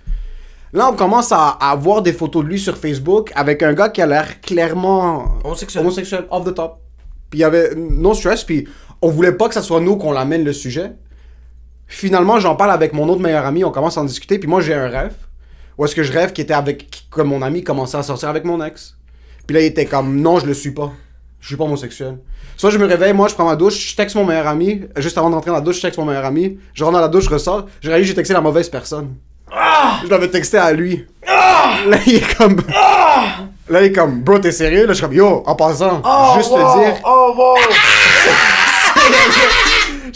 Là, on commence à voir des photos de lui sur Facebook avec un gars qui a l'air clairement homosexuel, off the top. Puis il y avait no stress, puis on voulait pas que ça soit nous qu'on l'amène le sujet. Finalement, j'en parle avec mon autre meilleur ami, on commence à en discuter, puis moi j'ai un rêve. Où est-ce que je rêve que mon ami commençait à sortir avec mon ex. Puis là, il était comme, non, je le suis pas. Je suis pas homosexuel. Soit je me réveille, moi, je prends ma douche, je texte mon meilleur ami. Juste avant d'entrer dans la douche, je texte mon meilleur ami. Je rentre dans la douche, je ressors. Je réalise que j'ai texté la mauvaise personne. Je l'avais texté à lui. Là, il est comme... Là, il est comme, bro, t'es sérieux? Là, je suis comme, yo, en passant, juste te dire...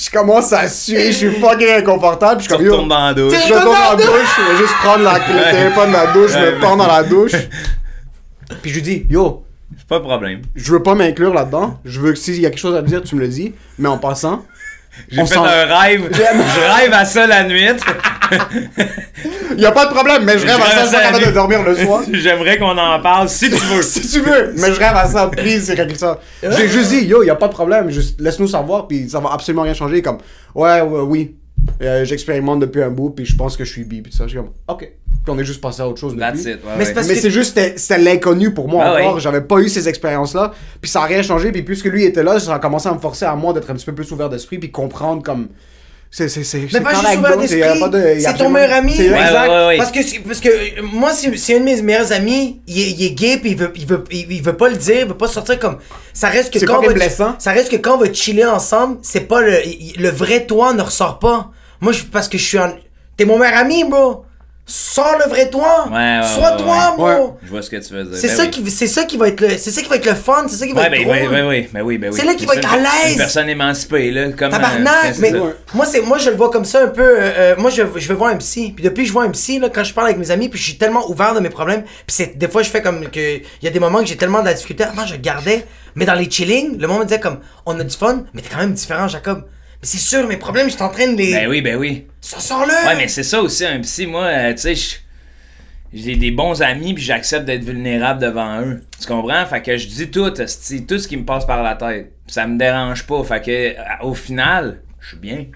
Je commence à suer, je suis fucking inconfortable. Je suis comme, yo, retournes dans la douche. Je retourne dans la douche, je vais juste prendre le téléphone de la douche, je me pends dans la douche. Puis je lui dis, yo, pas de problème. Je veux pas m'inclure là-dedans. Je veux que s'il y a quelque chose à dire, tu me le dis. Mais en passant, J'ai fait un rêve. Je rêve à ça la nuit. Y a pas de problème, mais je rêve à ça, je suis pas capable de dormir le soir. J'aimerais qu'on en parle si tu veux. Si tu veux, mais je rêve à ça, please, règle ça. J'ai juste dit, yo, y a pas de problème, juste laisse-nous savoir, puis ça va absolument rien changer. Comme, oui, j'expérimente depuis un bout, puis je pense que je suis bi, puis ça, je suis comme, ok. Puis on est juste passé à autre chose That's depuis. it, Mais c'est juste, c'était l'inconnu pour moi encore. Ouais. J'avais pas eu ces expériences-là, puis ça a rien changé, puis puisque lui était là, ça a commencé à me forcer à moi d'être un petit peu plus ouvert d'esprit, puis comprendre comme. Mais pas juste ouvert d'esprit, c'est ton meilleur ami. Exact. Parce que moi, si un de mes meilleurs amis, il est gay puis il veut pas le dire, il veut pas sortir comme. Ça reste que quand on va chiller ensemble, c'est pas le vrai toi ne ressort pas. Moi, parce que je suis t'es mon meilleur ami, bro. Sors le vrai toi. Sois toi, bro. Ouais. Je vois ce que tu veux dire. C'est ça qui va être le fun, c'est ça qui va être drôle. Oui. C'est là qu'il va être à l'aise. Une personne émancipée, là. Comme, tabarnak, mais moi je le vois comme ça un peu. Moi je vais voir un psy. Puis depuis que je vois un psy, là, quand je parle avec mes amis, puis je suis tellement ouvert de mes problèmes. Puis des fois je fais comme que. Il y a des moments que j'ai tellement de la difficulté. Avant je gardais. Mais dans les chillings, le monde me disait comme on a du fun, mais t'es quand même différent, Jacob. Mais c'est sûr, mes problèmes, je suis en train de les. Ben oui. Ça sort-le! Ouais, mais c'est ça aussi, un psy. Moi, tu sais, j'ai des bons amis, puis j'accepte d'être vulnérable devant eux. Tu comprends? Fait que je dis tout ce qui me passe par la tête. Ça me dérange pas. Fait que, au final, je suis bien.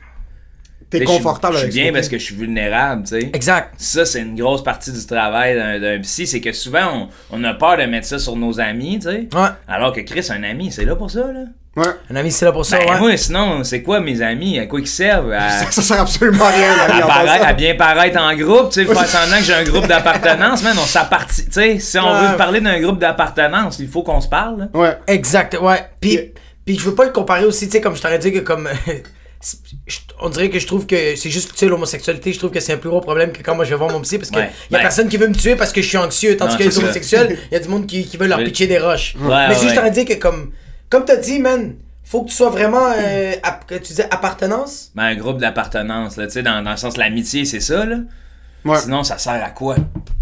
T'es confortable avec ça. Je suis bien parce que je suis vulnérable, tu sais. Exact. Ça, c'est une grosse partie du travail d'un psy. C'est que souvent, on a peur de mettre ça sur nos amis, tu sais. Ouais. Alors que Chris, un ami, c'est là pour ça, là. Ouais. Un ami, c'est là pour ça, ouais. Moi, sinon, c'est quoi mes amis? À quoi ils servent? Ça sert absolument à rien. À bien paraître en groupe, tu sais, faire semblant que j'ai un groupe d'appartenance, man, on s'appartient, tu sais, si on veut parler d'un groupe d'appartenance, il faut qu'on se parle, là. Ouais. Exact, ouais. Puis je veux pas le comparer aussi, tu sais, comme je t'aurais dit que comme... on dirait que je trouve que c'est juste, tu sais, l'homosexualité, je trouve que c'est un plus gros problème que quand moi je vais voir mon psy, parce que y a personne qui veut me tuer parce que je suis anxieux, tandis que les homosexuels, il y a du monde qui veut leur pitcher des roches. Mais si je t'aurais dit que comme t'as dit, man, faut que tu sois vraiment, tu disais appartenance? Ben, un groupe d'appartenance, là, tu sais, dans le sens de l'amitié, c'est ça, là. Ouais. Sinon, ça sert à quoi?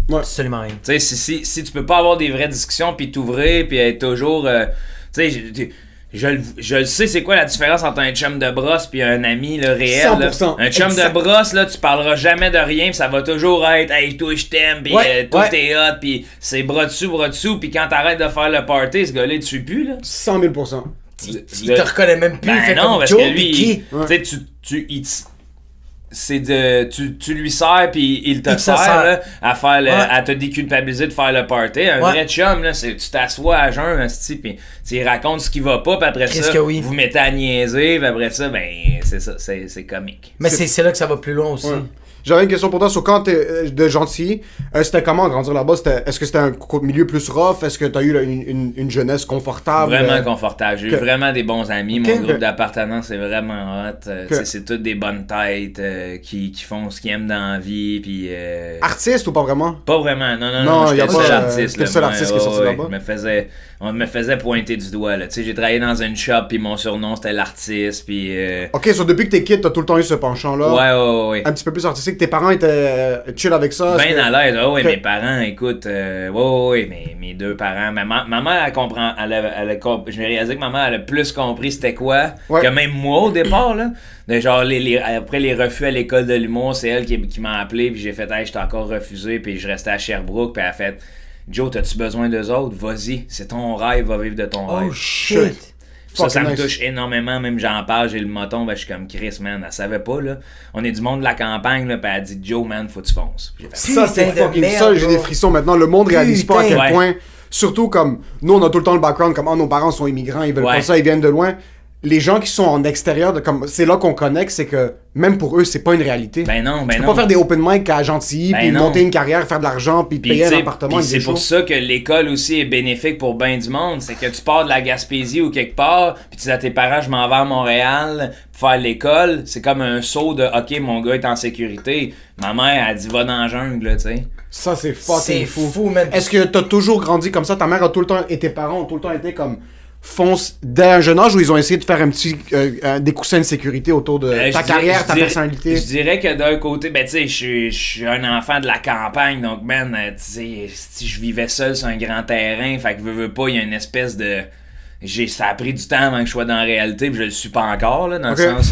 Ouais. Absolument rien. Tu sais, si tu peux pas avoir des vraies discussions, puis t'ouvrir, puis être toujours, tu sais, je le sais, c'est quoi la différence entre un chum de brosse puis un ami là, réel. 100%. Là. Un chum de brosse, là, tu parleras jamais de rien, pis ça va toujours être hey, toi je t'aime, pis toi t'es hot, pis c'est bras dessous, pis quand t'arrêtes de faire le party, ce gars-là, il te suit plus, là. 100 000%. Il te reconnaît même plus. Ben il fait non, comme parce Joe, que lui, tu lui sers pis il te sert là, à faire à te déculpabiliser de faire le party. Un vrai chum là, c'est tu t'assois à jeun pis tu racontes ce qui va pas pis après ça vous mettez à niaiser pis après ça ben c'est ça, c'est comique. Mais c'est là que ça va plus loin aussi. Ouais. J'avais une question pour toi. Sur quand t'es de Gentilly, c'était comment grandir là-bas? Est-ce que c'était un milieu plus rough? Est-ce que t'as eu une jeunesse confortable? Vraiment confortable. J'ai eu vraiment des bons amis. Mon groupe d'appartenance est vraiment hot. C'est toutes des bonnes têtes qui font ce qu'ils aiment dans la vie. Puis, artiste ou pas vraiment? Pas vraiment. Non, j'étais le seul artiste. T'es le seul artiste qui est sorti là-bas? On me faisait pointer du doigt. Tu sais, j'ai travaillé dans une shop puis mon surnom c'était l'artiste. Puis, ok, depuis que t'es kid, t'as tout le temps eu ce penchant-là. Ouais. Un petit peu plus artistique. Tes parents étaient chill avec ça? Ben à l'aise. Mes parents, écoute, mes deux parents. Ma mère, elle comprend. J'ai réalisé que ma mère, elle a plus compris c'était quoi que même moi au départ, là. De genre, après les refus à l'école de l'humour, c'est elle qui m'a appelé, puis j'ai fait, hey, je t'ai encore refusé, puis je restais à Sherbrooke, puis elle a fait, Joe, t'as-tu besoin d'eux autres? Vas-y, c'est ton rêve, va vivre de ton rêve. Oh shit! Ça me touche énormément, même j'en parle, j'ai le moton, ben je suis comme Chris, man, elle savait pas, là. On est du monde de la campagne, là, pis elle a dit, Joe, man, faut que tu fonces. Ça, c'est fucking ça, j'ai des frissons maintenant. Le monde réalise pas à quel point, surtout comme, nous, on a tout le temps le background, comme, nos parents sont immigrants, ils veulent pas ça, ils viennent de loin. Les gens qui sont en extérieur, comme c'est là qu'on connecte, c'est que même pour eux, c'est pas une réalité. Ben non. Tu peux pas faire des open mic à Gentilly, puis monter une carrière, faire de l'argent, puis payer un appartement. Puis c'est pour ça que l'école aussi est bénéfique pour ben du monde. C'est que tu pars de la Gaspésie ou quelque part, puis tu dis à tes parents, je m'en vais à Montréal pour faire l'école. C'est comme un saut de, ok, mon gars est en sécurité. Ma mère, elle dit, va dans la jungle, tu sais. Ça, c'est fucking fou, man. Est-ce que t'as toujours grandi comme ça? Ta mère a tout le temps, et tes parents ont tout le temps été comme... fonce dès un jeune âge où ils ont essayé de faire un petit des coussins de sécurité autour de ta carrière, ta personnalité? Je dirais que d'un côté, ben tu sais, je suis un enfant de la campagne, donc man, tu sais, si je vivais seul sur un grand terrain, fait que veux pas, il y a une espèce de ça a pris du temps avant que je sois dans la réalité, puis je le suis pas encore, là, dans le Ok. sens...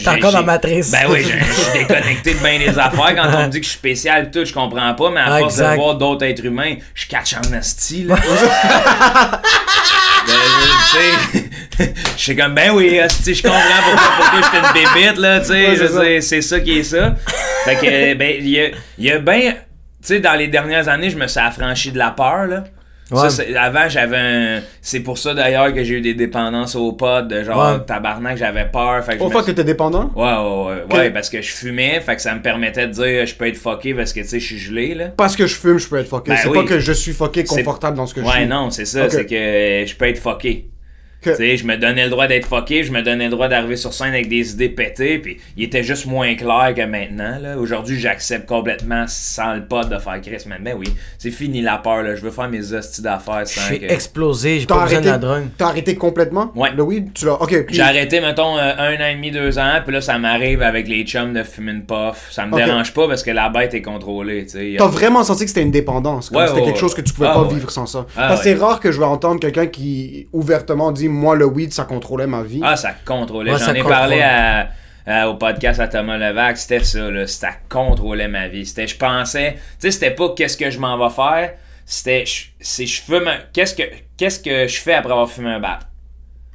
T'es encore dans Matrice. Ben oui, je suis déconnecté de bien des affaires. Quand on me dit que je suis spécial et tout, je comprends pas, mais à force Exact. de voir d'autres êtres humains, je catch en asti, là. Tu sais, je suis comme, ben oui, asti, je comprends pourquoi je suis une bébite, là, tu sais, Ouais, je veux dire, c'est ça qui est ça. Fait que, ben, il y a ben, tu sais, dans les dernières années, je me suis affranchi de la peur, là. Ouais. Ça, avant, j'avais un... C'est pour ça, d'ailleurs, que j'ai eu des dépendances au pot, de genre, Ouais. tabarnak, j'avais peur, fait que Au je me fait, t'étais dépendant? Ouais, parce que je fumais, fait que ça me permettait de dire je peux être fucké parce que tu sais, je suis gelé là. Parce que je fume, je peux être fucké. Ben c'est oui. pas que je suis fucké confortable dans ce que je suis. Ouais, non, c'est ça, Ok. c'est que je peux être fucké. Que- Tu sais, je me donnais le droit d'être fucké, je me donnais le droit d'arriver sur scène avec des idées pétées, puis il était juste moins clair que maintenant, là. Aujourd'hui, j'accepte complètement sans le pot de faire Chris, mais ben oui, c'est fini la peur, là. Je veux faire mes hosties d'affaires Je sans suis que... explosé, j'ai T'as pas besoin de arrêté, la drogue. t'as arrêté complètement? Ouais. Le weed? Tu l'as. Ok. Puis... J'ai arrêté, mettons, 1 an et demi, 2 ans, puis là, ça m'arrive avec les chums de fumer une puff. Ça me Ok. dérange pas parce que la bête est contrôlée, tu sais. T'as vraiment senti que c'était une dépendance. Comme Ouais, c'était ouais, quelque chose que tu pouvais ah, pas ouais. vivre sans ça. Ah, Parce que ouais. c'est rare que je vais entendre quelqu'un qui ouvertement dit moi le weed ça contrôlait ma vie. Ah, ça contrôlait. Ouais, J'en ça ai contrôle. parlé au podcast à Thomas Levac. C'était ça, là. Ça contrôlait ma vie. C'était, je pensais, tu sais, c'était pas qu'est-ce que je m'en vais faire. C'était, je fume, qu'est-ce que je fais après avoir fumé un bat.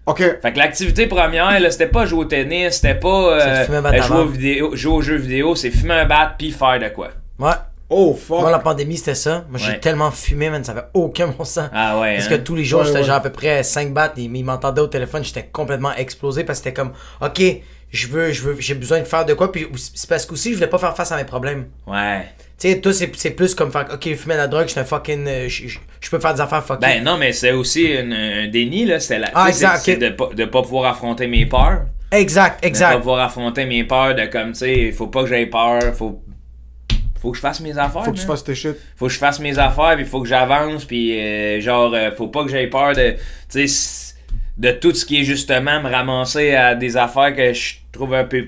Ok. Fait que l'activité première, là, c'était pas jouer au tennis, c'était pas C'est de fumer un bat avant. jouer aux jeux vidéo, c'est fumer un bat puis faire de quoi. Ouais. Oh fuck. Moi, la pandémie, c'était ça. Moi, j'ai Ouais. tellement fumé, man, ça avait aucun bon sens. Ah ouais, Parce hein? que tous les jours, Ouais, j'étais ouais. genre à peu près 5 bahts, mais ils m'entendaient au téléphone, j'étais complètement explosé parce que c'était comme, ok, j'ai besoin de faire de quoi, puis c'est parce qu'aussi, je voulais pas faire face à mes problèmes. Ouais. Tu sais, toi, c'est plus comme faire, ok, fumer la drogue, je suis un fucking, je peux faire des affaires fucking. Ben non, mais c'est aussi un déni, là. C'était Ah, tu sais, exact, c'est ok. de pas pouvoir affronter mes peurs. Exact, De pas exact. pouvoir affronter mes peurs, de comme, tu sais, il faut pas que j'aie peur, faut que je fasse mes affaires. Faut que tu man. fasses tes shit. Faut que je fasse mes affaires, puis faut que j'avance, puis faut pas que j'aie peur de, tu sais, de tout ce qui est justement me ramasser à des affaires que je trouve un peu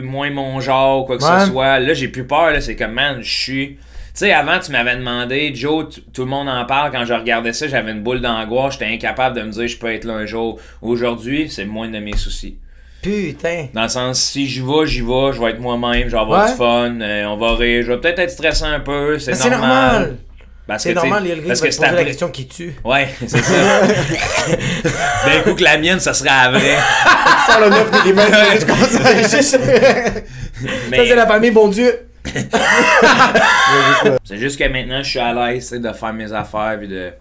moins mon genre, quoi que Ouais. ce soit. Là, j'ai plus peur, là, c'est comme, man, je suis... Tu sais, avant, tu m'avais demandé, Joe, tout le monde en parle, quand je regardais ça, j'avais une boule d'angoisse, j'étais incapable de me dire, je peux être là un jour. Aujourd'hui, c'est moins de mes soucis. Putain. Dans le sens, si j'y vais, je vais être moi-même, je vais avoir Ouais. du fun, on va rire, je vais peut-être être stressé un peu, c'est Mais c'est normal. normal. Parce C'est que, tu sais, normal, il y a le gars parce qui va que te c'est poser la après... question qui tue. Ouais, c'est ça. D'un coup que la mienne, ça serait la vraie. Sans le 9 mm, tu commences à réfléchir. Ça, c'est la famille, bon Dieu. C'est juste que maintenant, je suis à l'aise, tu sais, de faire mes affaires, puis de...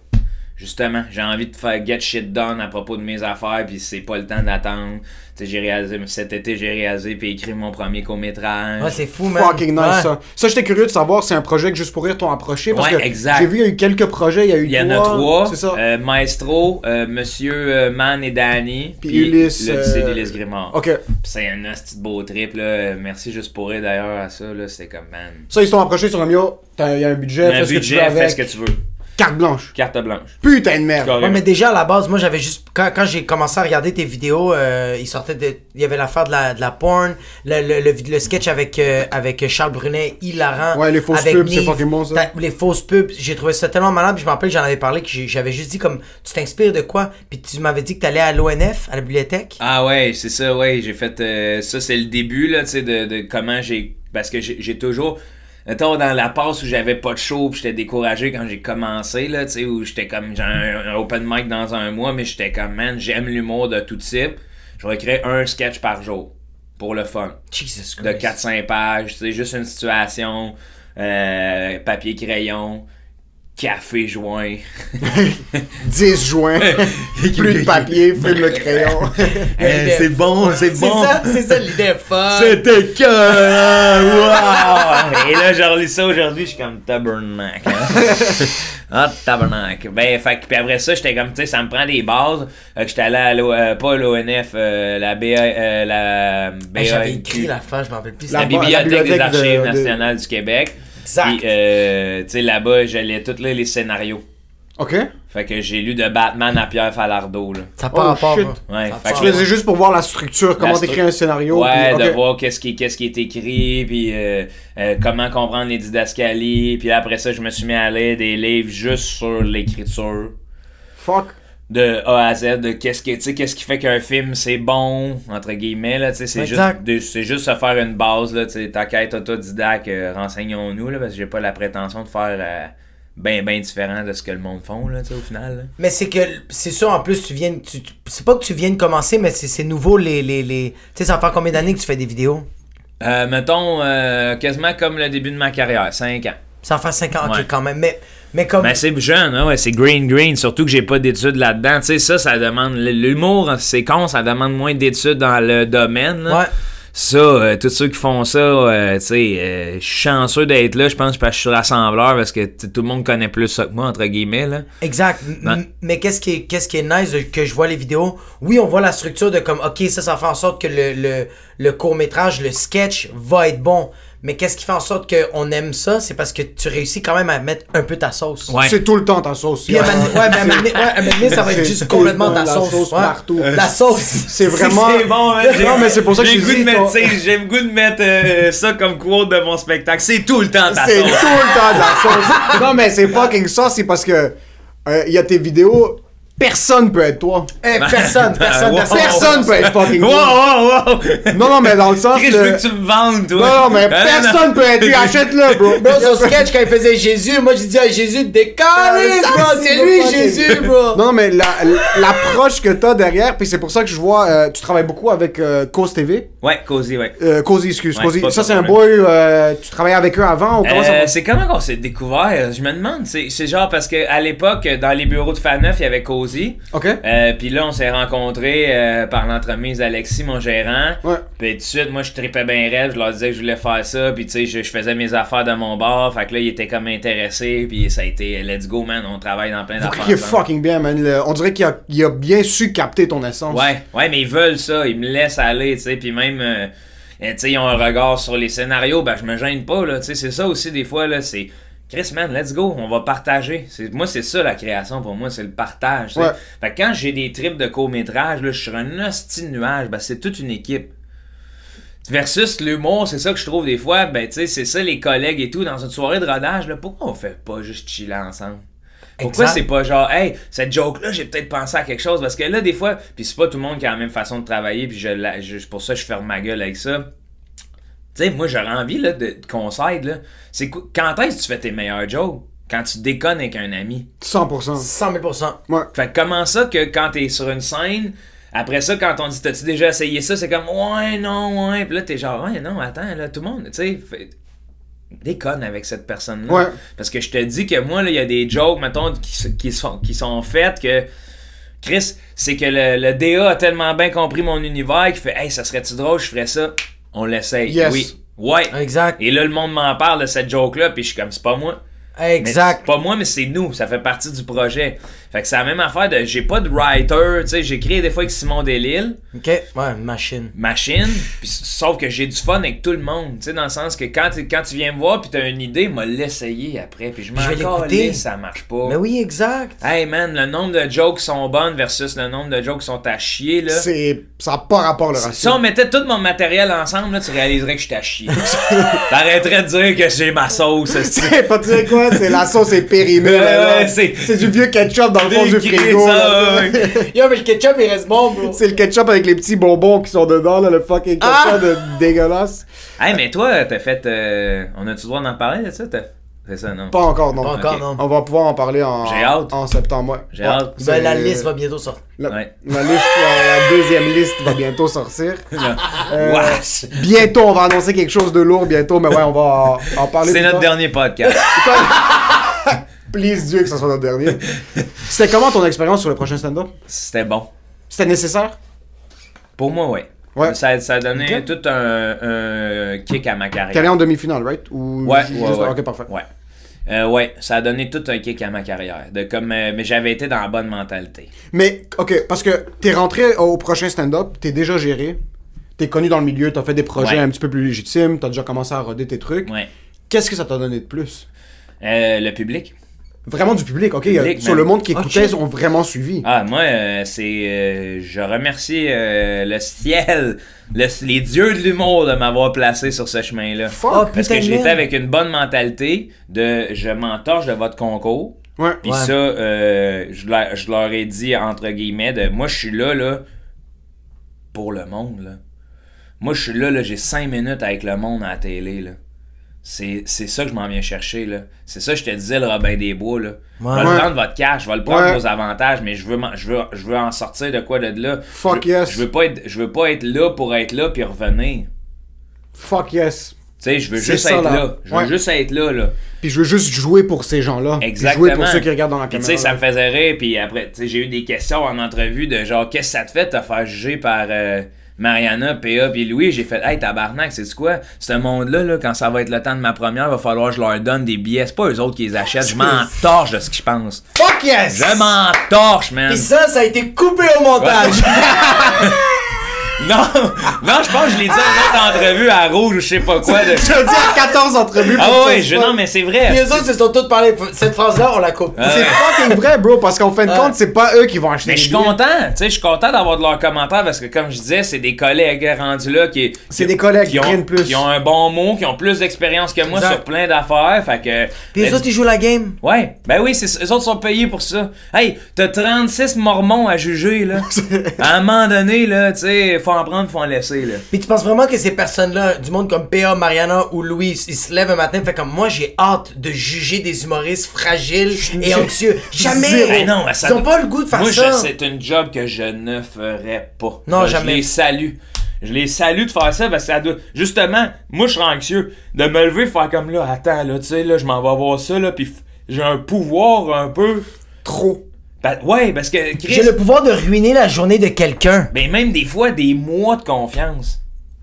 Justement, j'ai envie de faire get shit done à propos de mes affaires, puis c'est pas le temps d'attendre. Tu sais, j'ai réalisé, cet été, j'ai réalisé puis écrit mon premier court-métrage. Ouais, c'est fou, man. Fucking nice Ouais. ça. Ça, j'étais curieux de savoir si c'est un projet que Juste pour rire t'ont approché. Parce Ouais, que exact. j'ai vu, il y a eu quelques projets. Il y Il y en a 3. C'est ça. Maestro, Monsieur Man et Danny. Puis Ulysse, C'est Ulysse Grimard. Ok. Puis c'est un petit beau trip, là. Merci Juste pour rire d'ailleurs à ça, là. C'est comme, man. Ça, ils sont approchés sur un yo. Il y a un budget, Un fais ce que tu veux budget, fais avec. ce que tu veux. Carte blanche. Carte blanche. Putain de merde. Carrément. Ouais, mais déjà à la base, moi j'avais juste. Quand j'ai commencé à regarder tes vidéos, il y avait l'affaire de la porn, le sketch avec Charles Brunet, hilarant. Ouais, les fausses avec pubs, c'est Nive. fucking bon, ça. Les fausses pubs, j'ai trouvé ça tellement malade. Puis je me rappelle, j'en avais parlé, que j'avais juste dit comme, tu t'inspires de quoi? Puis tu m'avais dit que t'allais à l'ONF, à la bibliothèque. Ah ouais, c'est ça, ouais. J'ai fait. Ça, c'est le début, là, tu sais, de comment j'ai. Parce que j'ai toujours. Mettons, dans la passe où j'avais pas de show pis j'étais découragé quand j'ai commencé, là, tu sais, où j'étais comme, j'ai un open mic dans un mois, mais j'étais comme, man, j'aime l'humour de tout type. Je vais créer un sketch par jour. Pour le fun. Jesus De Christ. 4-5 pages, tu sais, juste une situation, papier crayon, café joint. 10 juin. Plus de papier, fume le crayon. C'est bon, c'est bon. C'est ça l'idée fun. C'était que wow! Et là, je relis ça aujourd'hui, je suis comme tabernacle. Hein? Ah, tabernacle. Ben, fait que, puis après ça, j'étais comme, tu sais, ça me prend des bases. J'étais allé à pas à l'ONF, la BA, la BA. J'avais écrit la fin, je m'en rappelle plus. La La Bibliothèque des Bibliothèque Archives de- nationales du Québec. Exact. Puis, tu sais, là-bas, j'allais tous les scénarios. Ok. Fait que j'ai lu de Batman à Pierre Falardeau, là. Ça Oh, part à part. shit. Ouais, Ça fait part Tu à faisais juste pour voir la structure, comment t'écris un scénario. Ouais, puis, de ok. voir qu'est-ce qui est écrit, puis comment comprendre les didascalies. Puis après ça, je me suis mis à lire des livres juste sur l'écriture. Fuck. de A à Z, de qu'est-ce qui fait qu'un film c'est bon, entre guillemets, là, tu sais, c'est juste se faire une base, là, tu sais, ta quête autodidacte, renseignons-nous, là, parce que j'ai pas la prétention de faire ben différent de ce que le monde font, là, tu sais, au final, là. Mais c'est que, c'est sûr, en plus, c'est pas que tu viens de commencer, mais c'est nouveau, tu sais, ça fait combien d'années que tu fais des vidéos? Mettons, quasiment comme le début de ma carrière, 5 ans. Ça en fait 5 ans, Ouais. ok, quand même, mais comme... Ben c'est jeune, hein, ouais, c'est green, surtout que j'ai pas d'études là-dedans. Tu sais, ça demande. L'humour, c'est con, ça demande moins d'études dans le domaine. Là. Ouais. Ça, tous ceux qui font ça, tu sais, je suis chanceux d'être là, je pense, parce que je suis rassembleur, parce que tout le monde connaît plus ça que moi, entre guillemets. Là. Exact. Mais qu'est-ce qui est nice que je vois les vidéos? Oui, on voit la structure de comme, ok, ça fait en sorte que le court-métrage, le sketch va être bon. Mais qu'est-ce qui fait en sorte qu'on aime ça? C'est parce que tu réussis quand même à mettre un peu ta sauce. Ouais. C'est tout le temps ta sauce. Puis à un moment donné, ça va être juste complètement ta sauce. Ouais. Partout. La sauce. C'est vraiment... C'est bon, hein, Non, mais c'est pour ça que j'ai je le goût dis... de mettre, j'ai le goût de mettre ça comme quote de mon spectacle. C'est tout le temps ta C'est sauce. tout le temps de la sauce. Non, mais c'est fucking ça, c'est parce que il y a tes vidéos, personne peut être toi. Personne Personne peut être fucking Wow, toi. wow, wow! Non, mais dans le sens Chris, je veux que tu me vendes, toi! Non, mais Ah, personne peut être lui, achète-le, bro. Bro, son sketch quand il faisait Jésus, moi j'ai dit à Jésus, décalé, ça, bro, c'est lui Jésus, bro. Non, mais l'approche que t'as derrière, puis c'est pour ça que je vois, tu travailles beaucoup avec Cause TV. Ouais, Cozy, ouais. Cozy, excuse, Ouais, Cozy. pas Ça, de c'est un problème. boy, tu travaillais avec eux avant ou comment ça va? C'est comment qu'on s'est découvert? Je me demande. C'est genre parce que à l'époque, dans les bureaux de Faneuf, il y avait Cozy. Ok. Puis là, on s'est rencontrés par l'entremise d'Alexis, mon gérant. Ouais. Puis tout de suite, moi, je tripais bien raide. Je leur disais que je voulais faire ça. Puis tu sais, je faisais mes affaires dans mon bar. Fait que là, ils étaient comme intéressés. Puis ça a été let's go, man. On travaille dans plein Vous d'affaires. criez ensemble. fucking bien, man. On dirait qu'il a bien su capter ton essence. Ouais, mais ils veulent ça. Ils me laissent aller, tu sais. Puis même, tu sais, ils ont un regard sur les scénarios. Ben, je me gêne pas, là. Tu sais, c'est ça aussi, des fois, là. C'est. Chris, man, let's go, on va partager. Moi, c'est ça la création pour moi, c'est le partage. Ouais. Fait que quand j'ai des trips de court-métrage, là, je suis sur un hostie de nuage, ben, c'est toute une équipe. Versus l'humour, c'est ça que je trouve des fois, ben, tu sais, c'est ça les collègues et tout, dans une soirée de rodage, là, pourquoi on fait pas juste chiller ensemble? Pourquoi Exact. c'est pas genre, hey, cette joke-là, j'ai peut-être pensé à quelque chose, parce que là, des fois, puis c'est pas tout le monde qui a la même façon de travailler, puis pour ça, je ferme ma gueule avec ça. Tu sais, moi, j'aurais envie là, qu'on s'aide. Là. C'est quand est-ce que tu fais tes meilleurs jokes? Quand tu déconnes avec un ami. 100%. 100 000%. Ouais. Fait que comment ça que quand t'es sur une scène, après ça, quand on dit t'as-tu déjà essayé ça, c'est comme ouais, non, ouais. Puis là, t'es genre ouais, non, attends, là, tout le monde, tu sais, déconne avec cette personne-là. Ouais. Parce que je te dis que moi, là, il y a des jokes, mettons, qui sont faites que. Chris, c'est que le DA a tellement bien compris mon univers qu'il fait hey, ça serait-tu drôle, je ferais ça. On l'essaye. Yes. Oui. Ouais. Exact. Et là, le monde m'en parle de cette joke-là, puis je suis comme, c'est pas moi. Exact. Mais c'est pas moi, mais c'est nous. Ça fait partie du projet. Fait que c'est la même affaire de. J'ai pas de writer, tu sais. J'ai créé des fois avec Simon Delisle. Ok. Ouais, machine. Puis sauf que j'ai du fun avec tout le monde. Tu sais, dans le sens que quand tu viens me voir, puis t'as une idée, m'a l'essayer après. Puis je Je vais m'en l'écouter. calisse, ça marche pas. Mais oui, exact. Hey man, le nombre de jokes qui sont bonnes versus le nombre de jokes qui sont à chier, là. Ça n'a pas rapport le Si ratio. on mettait tout mon matériel ensemble, là, tu réaliserais que je t'ai chier. T'arrêterais de dire que j'ai ma sauce. C'est pas tu sais quoi, c'est la sauce est périmée. là, là. c'est du vieux ketchup dans le fond du décrit frigo. ça, là. ouais. Yo, mais le ketchup, il reste bon, bro. C'est le ketchup avec les petits bonbons qui sont dedans, là, le fucking ketchup de dégueulasse. Hey, mais toi, t'as fait. On a-tu le droit d'en parler de ça? C'est ça, non? Pas encore, non. Pas encore, Ok. non. On va pouvoir en parler J'ai hâte. en septembre. Ouais. J'ai hâte. C'est- Ben, la liste va bientôt sortir. Ouais. La deuxième liste va bientôt sortir. Wesh. Bientôt, on va annoncer quelque chose de lourd bientôt, mais ouais, on va en parler. C'est plus notre tard. dernier podcast. Please Dieu que ce soit notre dernier. C'était comment ton expérience sur le prochain stand-up? C'était bon. C'était nécessaire? Pour moi, ouais. Ouais. Ça a donné Ok. tout un kick à ma T'es allé carrière. en demi-finale, right? Ou Ouais, juste- ouais. Ok, parfait. Ouais, ça a donné tout un kick à ma carrière. Mais j'avais été dans la bonne mentalité. Mais, ok, parce que t'es rentré au prochain stand-up, t'es déjà géré, t'es connu dans le milieu, t'as fait des projets Ouais. un petit peu plus légitimes, t'as déjà commencé à roder tes trucs. Ouais. Qu'est-ce que ça t'a donné de plus? Le public. Vraiment du public, ok? Public, Sur man. le monde qui Ok. écoutait, ils ont vraiment suivi. Ah, moi, je remercie le ciel, les dieux de l'humour de m'avoir placé sur ce chemin-là. Fuck! Oh, Parce putain que de j'étais merde. avec une bonne mentalité de je m'entorche de votre concours, Ouais. Puis ça, je leur ai dit, entre guillemets, moi, je suis là, pour le monde, là. Moi, je suis là, j'ai 5 minutes avec le monde à la télé, là. C'est ça que je m'en viens chercher, là. C'est ça que je te disais, le Robin des Bois, là. Ouais. Je vais le prendre votre cash, je vais le prendre vos avantages, mais je veux en sortir de quoi de là. Fuck yes. Je veux pas être là pour être là puis revenir. Fuck yes. Tu sais, je veux C'est juste ça, être là. là. Je veux juste être là. Puis je veux juste jouer pour ces gens-là. Exactement. Jouer pour ceux qui regardent dans la Puis caméra. tu sais, ça me faisait rire, puis après, tu sais, j'ai eu des questions en entrevue de genre, qu'est-ce que ça te fait de te faire juger par Mariana, PA puis Louis? J'ai fait, hey tabarnak, c'est quoi? Ce monde-là, là, quand ça va être le temps de ma première, va falloir que je leur donne des billets. C'est pas eux autres qui les achètent. Je m'en torche de ce que je pense. Fuck yes! Je m'en torche, man. Pis ça a été coupé au montage. Non, je pense que je l'ai dit dans une autre entrevue à Rouge ou je sais pas quoi. Tu as dit à 14 entrevues pour Ah que ouais, ça se fasse. non, mais c'est vrai. Les autres se sont tous parlé. Cette phrase-là, on la coupe. C'est fucking vrai, bro, parce qu'en fin de compte, c'est pas eux qui vont acheter Mais les je suis billets. content, tu sais, je suis content d'avoir de leurs commentaires parce que, comme je disais, c'est des collègues rendus là C'est des collègues, qui rien de plus. ont un bon mot, qui ont plus d'expérience que moi Exact. sur plein d'affaires, fait que... Pis les autres, ils jouent la game. Ouais, ben oui, eux autres sont payés pour ça. Hey, t'as 36 mormons à juger, là. À un moment donné, là, tu sais, faut en prendre, faut en laisser, là. Pis tu penses vraiment que ces personnes-là, du monde comme PA, Mariana ou Louis, ils se lèvent un matin et fait comme moi, j'ai hâte de juger des humoristes fragiles et anxieux. Jamais! Ben non, ça Ils ont pas le goût de faire moi, ça. c'est une job que je ne ferais pas. Non, Je jamais. les salue. Je les salue de faire ça parce que ça doit... Justement, moi, je serais anxieux de me lever et faire comme là, attends, là, tu sais, là, je m'en vais voir ça, là, pis j'ai un pouvoir un peu... Trop. Ben, ouais, parce que... Chris, J'ai le pouvoir de ruiner la journée de quelqu'un. ben, même des fois, des mois de confiance.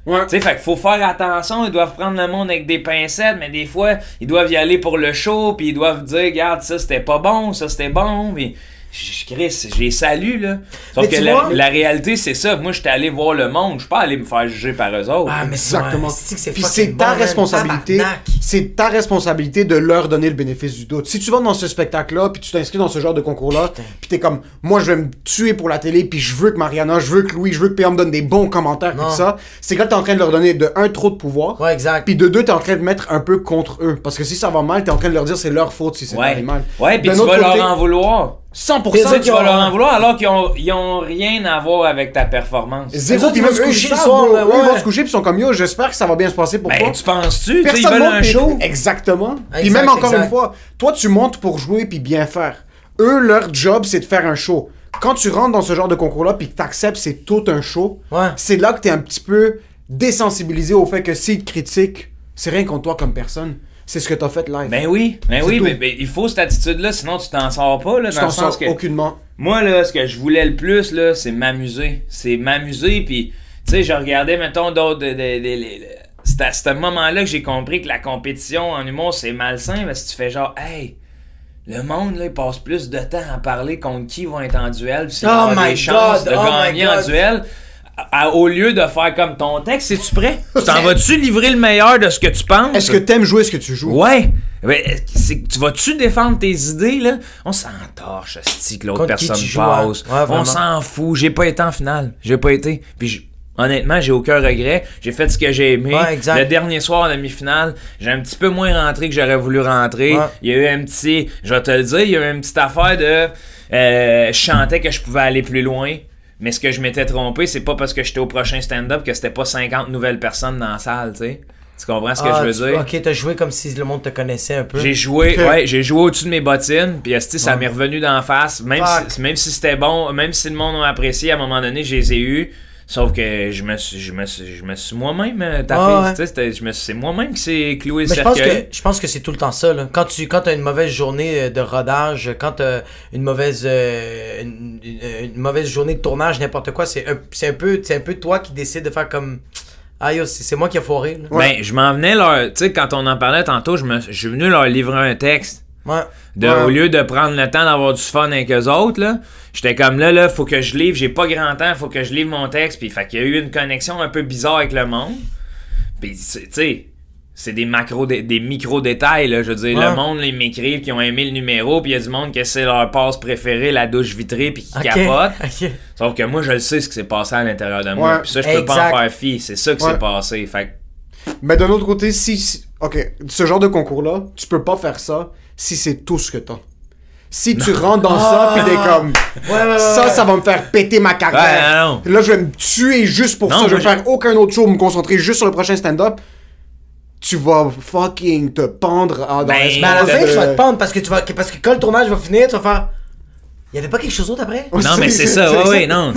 Ouais. Tu sais, fait qu'il faut faire attention, ils doivent prendre le monde avec des pincettes, mais des fois, ils doivent y aller pour le show, puis ils doivent dire, regarde, ça c'était pas bon, ça c'était bon, mais Chris, je les salue, là. Sauf Mais que tu vois- la réalité, c'est ça. Moi, j'étais allé voir le monde, je suis pas allé me faire juger par eux autres. Ah, mais Exactement. c'est Puis fucking c'est bon, ta man. responsabilité. Tabarnak. C'est ta responsabilité de leur donner le bénéfice du doute. Si tu vas dans ce spectacle-là, puis tu t'inscris dans ce genre de concours-là, puis t'es comme, moi je vais me tuer pour la télé, puis je veux que Mariana, je veux que Louis, je veux que PA me donne des bons commentaires, Non. puis ça, c'est quand t'es en train de leur donner de un, trop de pouvoir, Ouais, exact. puis de deux, t'es en train de mettre un peu contre eux. Parce que si ça va mal, t'es en train de leur dire c'est leur faute si c'est Ouais. allé mal. Ouais, puis D'un tu autre vas côté, leur en vouloir. 100%. Tu vas leur en vouloir alors qu'ils ont rien à voir avec ta performance. Zéro, Les autres, puis ils même vont se eux, coucher ils le savent, soir, bro. là, Eux, ils ouais. vont se coucher puis ils sont comme yo, j'espère que ça va bien se passer pour toi. Ben, tu penses-tu? Tu sais, ils Personne veulent monte un puis- show. Exactement. Puis Exact, même encore exact. une fois, toi tu montes pour jouer puis bien faire. Eux, leur job, c'est de faire un show. Quand tu rentres dans ce genre de concours-là puis que t'acceptes c'est tout un show, Ouais. c'est là que t'es un petit peu désensibilisé au fait que s'ils te critiquent, c'est rien contre toi comme personne. C'est ce que t'as fait live. Ben oui, C'est tout. mais il faut cette attitude-là, sinon tu t'en sors pas, là, tu dans t'en le sens sors que... aucunement. Moi, là, ce que je voulais le plus, là, c'est m'amuser. C'est m'amuser, puis, tu sais, je regardais, mettons, d'autres... C'est à ce moment-là que j'ai compris que la compétition en humour, c'est malsain, parce que tu fais genre, hey, le monde, là, il passe plus de temps à parler contre qui vont être en duel, puis c'est Oh avoir my des chances God, de oh gagner my en God. duel, au lieu de faire comme ton texte. Es-tu prêt? Tu t'en vas-tu livrer le meilleur de ce que tu penses? Est-ce que t'aimes jouer ce que tu joues? Ouais! Tu vas-tu défendre tes idées, là? On s'en torche, asti, que l'autre Contre qui personne tu joues, passe. ouais, vraiment. On s'en fout. J'ai pas été en finale. J'ai pas été. Puis honnêtement, j'ai aucun regret. J'ai fait ce que j'ai aimé. Ouais, exact. Le dernier soir en demi-finale, j'ai un petit peu moins rentré que j'aurais voulu rentrer. Ouais. Il y a eu un petit... Je vais te le dire, il y a eu une petite affaire de... je chantais que je pouvais aller plus loin. Mais ce que je m'étais trompé, c'est pas parce que j'étais au prochain stand-up que c'était pas 50 nouvelles personnes dans la salle, tu sais. Tu comprends ce que je veux dire? Ok, t'as joué comme si le monde te connaissait un peu. J'ai joué, Ok. ouais, j'ai joué au-dessus de mes bottines, puis esti, ça m'est revenu d'en face. Même Fuck. même si c'était bon, même si le monde a apprécié, à un moment donné, je les ai eus. Sauf que je me suis moi-même tapé. Ah ouais. Tu sais, c'est moi-même qui s'est cloué le Mais cercueil. je pense que c'est tout le temps ça, là. Quand t'as une mauvaise journée de rodage, quand t'as une mauvaise journée de tournage, n'importe quoi, c'est un peu toi qui décide de faire comme ah yo, c'est moi qui ai foiré, là. Ben, je m'en venais leur. Tu sais, quand on en parlait tantôt, je suis venu leur livrer un texte. Ouais. Ouais. Au lieu de prendre le temps d'avoir du fun avec eux autres, là, j'étais comme là, faut que je livre, j'ai pas grand temps, faut que je livre mon texte, puis fait qu'il y a eu une connexion un peu bizarre avec le monde. Puis, tu sais, c'est des micro-détails, là, je veux dire, Ouais. le monde, là, ils m'écrivent, qui ont aimé le numéro, puis il y a du monde que c'est leur passe préférée, la douche vitrée, puis qui Ok. capote. Ok. Sauf que moi, je le sais ce qui s'est passé à l'intérieur de moi, Ouais. puis ça, je peux pas Exact. en faire fi, c'est ça qui Ouais. s'est passé, fait Mais d'un autre côté, ok, ce genre de concours-là, tu peux pas faire ça si c'est tout ce que t'as. Si tu rentres dans ça, pis t'es comme, ça va me faire péter ma carrière. Là, je vais me tuer juste pour ça. Je vais faire aucun autre show, me concentrer juste sur le prochain stand-up. Tu vas fucking te pendre dans l'espace. Mais à la fin, tu vas te pendre parce que quand le tournage va finir, tu vas faire. Il y avait pas quelque chose d'autre après? Non, mais c'est ça, oui, non.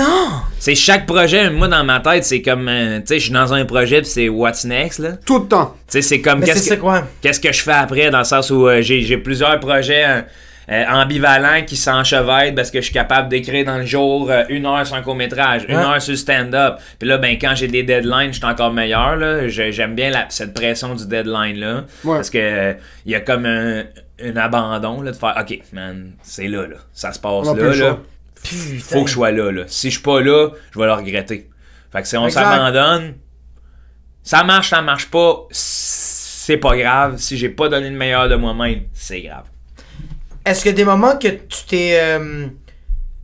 C'est chaque projet, moi dans ma tête, c'est comme, tu sais, je suis dans un projet pis c'est what's next, là. Tout le temps. Tu sais, c'est comme, qu'est-ce que je fais après, dans le sens où j'ai plusieurs projets ambivalents qui s'enchevêtrent parce que je suis capable d'écrire dans le jour 1 heure sur un court-métrage, 1 heure sur le stand-up. Puis là, ben, quand j'ai des deadlines, je suis encore meilleur, là. J'aime bien cette pression du deadline-là. Parce que il y a comme un abandon, là, de faire, OK, man, c'est là, ça se passe là. Faut que je sois là. Si je suis pas là, je vais le regretter. Fait que si on s'abandonne, ça marche pas, c'est pas grave. Si j'ai pas donné le meilleur de moi-même, c'est grave. Est-ce que des moments que tu t'es...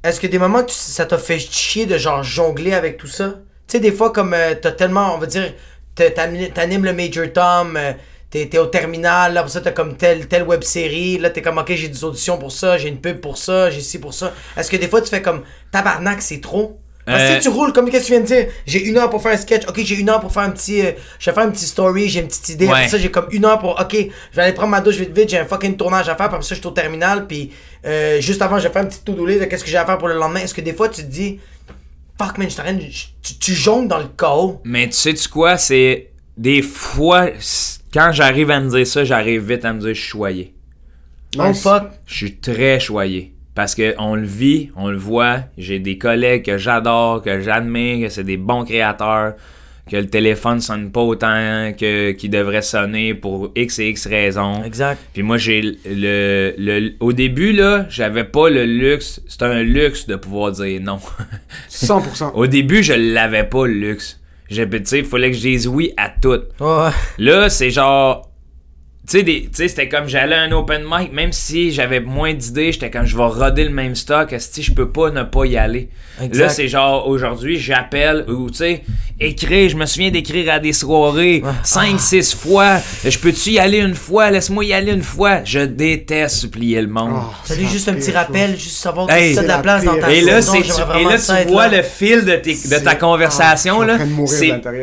Est-ce que des moments que ça t'a fait chier de genre jongler avec tout ça? Tu sais, des fois, comme t'as tellement, on va dire, t'animes le Major Tom... T'es au terminal, là, pour ça, t'as comme telle web-série, là, t'es comme, ok, j'ai des auditions pour ça, j'ai une pub pour ça, j'ai ci pour ça. Est-ce que des fois, tu fais comme, tabarnak, c'est trop? Parce que si tu roules, comme qu'est-ce que tu viens de dire, j'ai 1 heure pour faire un sketch, ok, j'ai 1 heure pour faire un petit, je vais faire un petit story, j'ai une petite idée, après ça, j'ai comme 1 heure pour, ok, je vais aller prendre ma douche vite, j'ai un fucking tournage à faire, puis après ça, je suis au terminal, puis juste avant, je vais faire un petit to-do list de qu'est-ce que j'ai à faire pour le lendemain. Est-ce que des fois, tu te dis, fuck, man, tu jongles dans le chaos? Mais tu sais-tu quoi, c'est des fois... Quand j'arrive à me dire ça, j'arrive vite à me dire je suis choyé. Oh fuck. Je suis très choyé. Parce que on le vit, on le voit. J'ai des collègues que j'adore, que j'admire, que c'est des bons créateurs, que le téléphone sonne pas autant qu'il devrait sonner pour X et X raisons. Exact. Puis moi, j'ai au début, là, j'avais pas le luxe. C'était un luxe de pouvoir dire non. 100%. Au début, je l'avais pas, le luxe. Tu sais, il fallait que je dise oui à tout. Ouais. Là, c'est genre... Tu sais, c'était comme j'allais à un open mic, même si j'avais moins d'idées, j'étais comme je vais roder le même stock, si je peux pas ne pas y aller. Exact. Là, c'est genre aujourd'hui, j'appelle, ou tu sais, écrire, je me souviens d'écrire à des soirées 5-6 fois. Je peux-tu y aller une fois? Laisse-moi y aller une fois. Je déteste supplier le monde. Salut, juste un petit rappel, juste savoir que tu as de la place dans ta et là, saison, et là, tu vois le fil de ta conversation, là.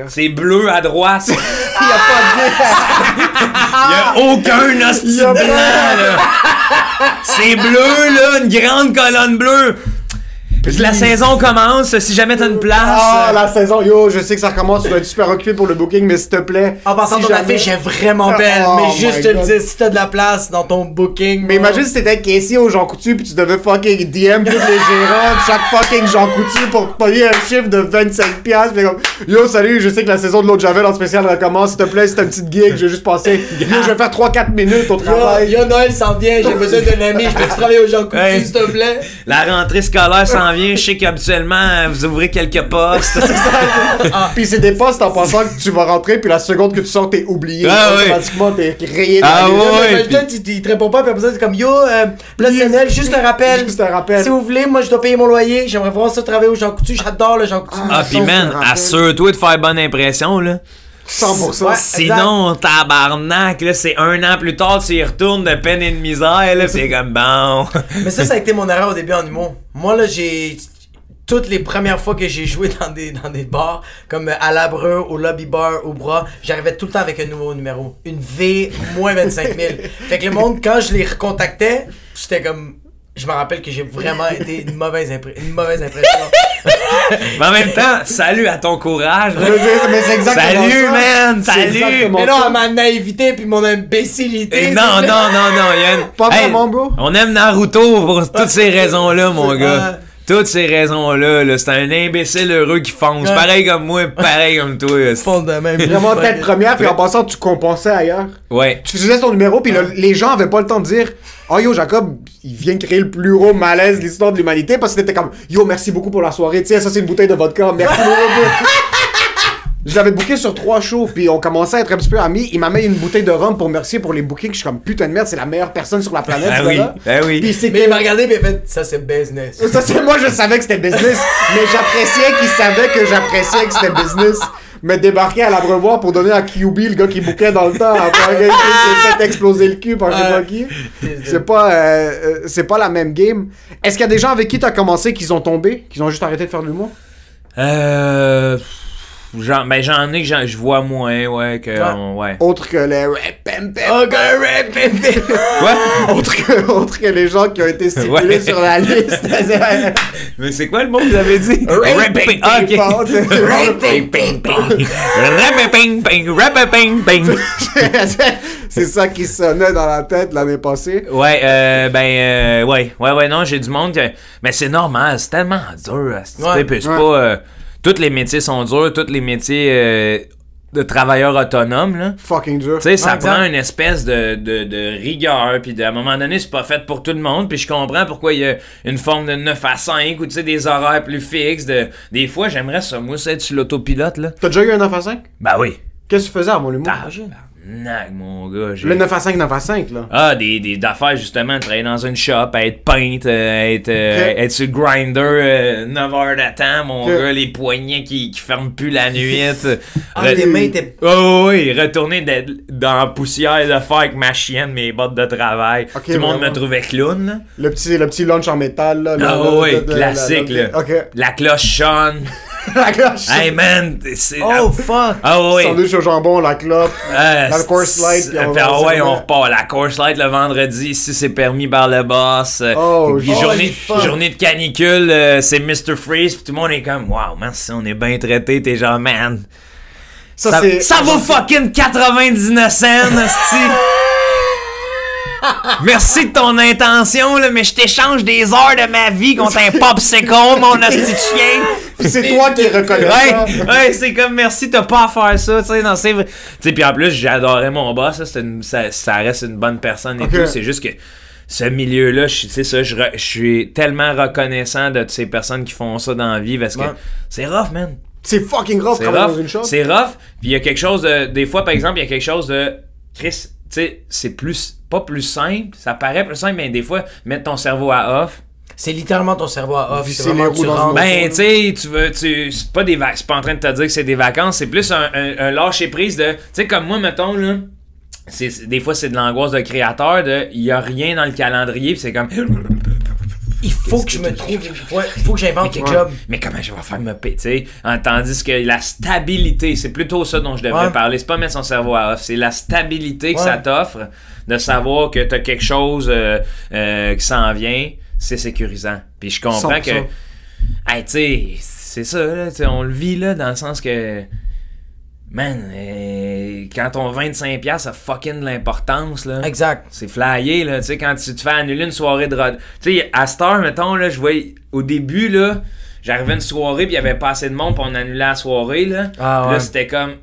C'est bleu à droite. Il y a pas de... Il y a aucun hostie blanc, là. C'est bleu, là, une grande colonne bleue. La saison commence, si jamais t'as une place. La saison, yo, je sais que ça recommence, tu dois être super occupé pour le booking, mais s'il te plaît. En passant, ton affiche est vraiment belle, mais juste te le dire, si t'as de la place dans ton booking. Mais imagine si t'étais caissier au Jean Coutu, puis tu devais fucking DM tous les gérants de chaque fucking Jean Coutu pour te payer un chiffre de 25$. Puis comme, yo, salut, je sais que la saison de l'autre Javel en spécial recommence, s'il te plaît, c'est une petite gig, je vais juste passer. Yo, je vais faire 3-4 minutes au travail. Yo, Noël s'en vient, j'ai besoin d'un ami, je peux travailler au Jean Coutu, s'il te plaît. La rentrée scolaire s'en vient, je sais qu'habituellement, vous ouvrez quelques postes. Puis c'est des postes en pensant que tu vas rentrer, puis la seconde que tu sors, t'es oublié. Automatiquement, t'es rayé. Il te répond pas, puis après ça, c'est comme yo, PSNL, juste un rappel. Juste un rappel. Si vous voulez, moi je dois payer mon loyer, j'aimerais voir ça travailler au Jean Coutu, j'adore le Jean Coutu. Pis man, assure-toi de faire bonne impression, là. 100%. Ouais, sinon, tabarnak, là, c'est 1 an plus tard, tu y retournes de peine et de misère, là, c'est comme bon. Mais ça a été mon erreur au début en humour. Moi, là, toutes les premières fois que j'ai joué dans des bars, comme à l'Abreu, au Lobby Bar, au Bras, j'arrivais tout le temps avec un nouveau numéro. Une V moins 25 000. Fait que le monde, quand je les recontactais, j'étais comme... Je me rappelle que j'ai vraiment été une mauvaise impression. Mais en même temps, salut à ton courage. Mais c'est exactement salut, ça. Man, salut. Mais non, à ma naïveté puis mon imbécilité. Non, Yann. Pas vraiment, bro. On aime Naruto pour toutes ces raisons-là, mon gars. Toutes ces raisons-là, là, c'est un imbécile heureux qui fonce. Pareil comme moi, pareil comme toi. Fonce de même. Vraiment tête première, puis en passant, tu compensais ailleurs. Ouais. Tu faisais ton numéro, puis les gens avaient pas le temps de dire « Oh yo, Jacob, il vient créer le plus gros malaise de l'histoire de l'humanité. » Parce que t'étais comme « Yo, merci beaucoup pour la soirée. Tiens, ça c'est une bouteille de vodka. Merci beaucoup. » Je l'avais booké sur 3 shows, puis on commençait à être un petit peu amis. Il m'a mis une bouteille de rhum pour me remercier pour les bookings. Je suis comme putain de merde, c'est la meilleure personne sur la planète. Oui. Puis mais il m'a regardé, puis il a fait ça c'est business. Ça c'est moi, je savais que c'était business, mais j'appréciais qu'il savait que j'appréciais que c'était business. Mais débarquer à l'Abreuvoir pour donner à QB, le gars qui bouquait dans le temps, après un gars qui s'est fait exploser le cul par je sais pas qui. C'est pas la même game. Est-ce qu'il y a des gens avec qui t'as commencé qui ont tombé, qui ont juste arrêté de faire de l'humour? J'en ai que je vois moins, ouais, que... ouais. Autre que les autre que les gens qui ont été stipulés sur la liste. Mais c'est quoi le mot que vous avez dit? C'est ça qui sonnait dans la tête l'année passée. Ouais, non, j'ai du monde mais c'est normal, c'est tellement dur. C'est pas... tous les métiers sont durs, tous les métiers de travailleurs autonomes, là. Fucking dur. Tu sais, ça prend une espèce de rigueur, puis à un moment donné, c'est pas fait pour tout le monde, puis je comprends pourquoi il y a une forme de 9 à 5, ou tu sais, des horaires plus fixes. Des fois, j'aimerais ça, moi, être sur l'autopilote, là. T'as déjà eu un 9 à 5? Ben oui. Qu'est-ce que tu faisais à mon humour? Nag, mon gars. Le 9 à 5, 9 à 5, là. Ah, des affaires, justement, de travailler dans une shop, être peinte, être sur le grinder 9 heures de temps, mon gars, les poignets qui ferment plus la nuit. Tes mains étaient... Oh oui, retourner dans la poussière de faire avec ma chienne, mes bottes de travail. Tout le monde me trouvait clown, là. Le petit lunch en métal, là. Classique, là. La cloche sonne. La cloche. Hey man, c'est... Oh fuck! Ah oui. Sandwich au jambon, la clope, la course light. On repart. La course light le vendredi, ici c'est permis par le boss. Journée de canicule, c'est Mr. Freeze, pis tout le monde est comme, wow, man, si on est bien traité, t'es genre, man. Ça vaut fucking 99 cents, asti. Merci de ton intention, là, mais je t'échange des heures de ma vie contre un popsicle, mon asti de chien. C'est toi qui reconnais ça. Ouais, c'est comme merci, t'as pas à faire ça, tu sais, non, c'est vrai. Tu sais, puis en plus, j'adorais mon boss, ça reste une bonne personne et tout, c'est juste que ce milieu-là, c'est ça, je suis tellement reconnaissant de ces personnes qui font ça dans la vie parce que c'est rough, man. C'est fucking rough travailler dans une shop. C'est rough, puis il y a quelque chose de... Des fois, par exemple, il y a quelque chose de... Chris, tu sais, c'est pas plus simple, ça paraît plus simple, mais des fois, mettre ton cerveau à off... C'est littéralement ton cerveau à off. C'est vraiment tu rentres. Ben, tu sais, c'est pas pas en train de te dire que c'est des vacances, c'est plus un lâcher-prise de... Tu sais, comme moi, mettons, là... Des fois, c'est de l'angoisse de créateur, il y a rien dans le calendrier, puis c'est comme... Il faut que je me trouve... Il faut que j'invente quelque job. Mais comment je vais faire me péter? Tandis que la stabilité, c'est plutôt ça dont je devrais parler. C'est pas mettre son cerveau à off, c'est la stabilité que ça t'offre, de savoir que t'as quelque chose qui s'en vient, c'est sécurisant. Puis je comprends 100%. Que... Hey, tu sais, c'est ça, là, on le vit, là, dans le sens que... Man, quand ton 25$ a fucking de l'importance, là. Exact. C'est flyé, là. Tu sais, quand tu te fais annuler une soirée de rod. Tu sais, à cette heure, mettons, là, je voyais. Au début, là, j'arrivais à une soirée, puis il y avait pas assez de monde, puis on annulait la soirée, là. Puis là, c'était comme.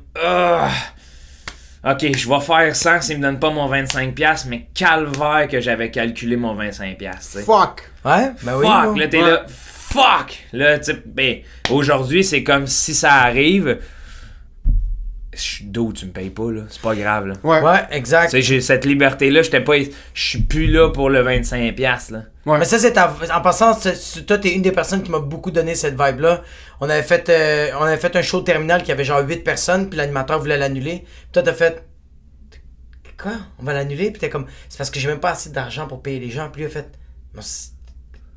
Ok, je vais faire 100 s'ils me donnent pas mon 25$, mais calvaire que j'avais calculé mon 25$, tu sais. Fuck! Ouais, ben oui. Fuck! Là, t'es là. Fuck! Là, tu sais, ben, aujourd'hui, c'est comme si ça arrive. D'où tu me payes pas, là. C'est pas grave, là. Ouais, exact. Tu sais, j'ai cette liberté-là, je suis plus là pour le 25$, là. Ouais. Mais ça, c'est en passant, toi, t'es une des personnes qui m'a beaucoup donné cette vibe-là. On avait fait un show terminal qui avait genre 8 personnes, puis l'animateur voulait l'annuler. Puis toi, t'as fait... Quoi? On va l'annuler? Puis t'es comme... C'est parce que j'ai même pas assez d'argent pour payer les gens. Puis lui a fait...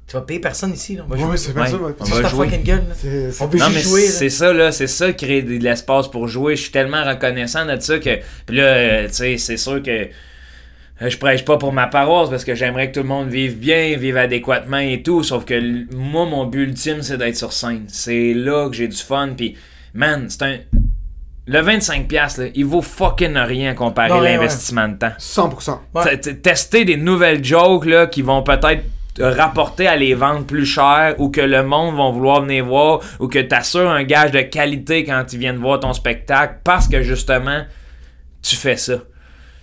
Tu vas payer personne ici, là. On va jouer. C'est pas ça, on va jouer. Fucking gueule, là. On veut juste jouer. C'est ça, là. C'est ça, créer de l'espace pour jouer. Je suis tellement reconnaissant de ça que. Puis là, tu sais, c'est sûr que. Je prêche pas pour ma paroisse parce que j'aimerais que tout le monde vive bien, vive adéquatement et tout. Sauf que moi, mon but ultime, c'est d'être sur scène. C'est là que j'ai du fun. Puis, man, c'est un. Le 25$, là, il vaut fucking rien comparé à l'investissement de temps. 100%. Ouais. Tester des nouvelles jokes, là, qui vont peut-être rapporter à les vendre plus cher ou que le monde va vouloir venir voir ou que tu assures un gage de qualité quand ils viennent voir ton spectacle parce que justement tu fais ça. Tu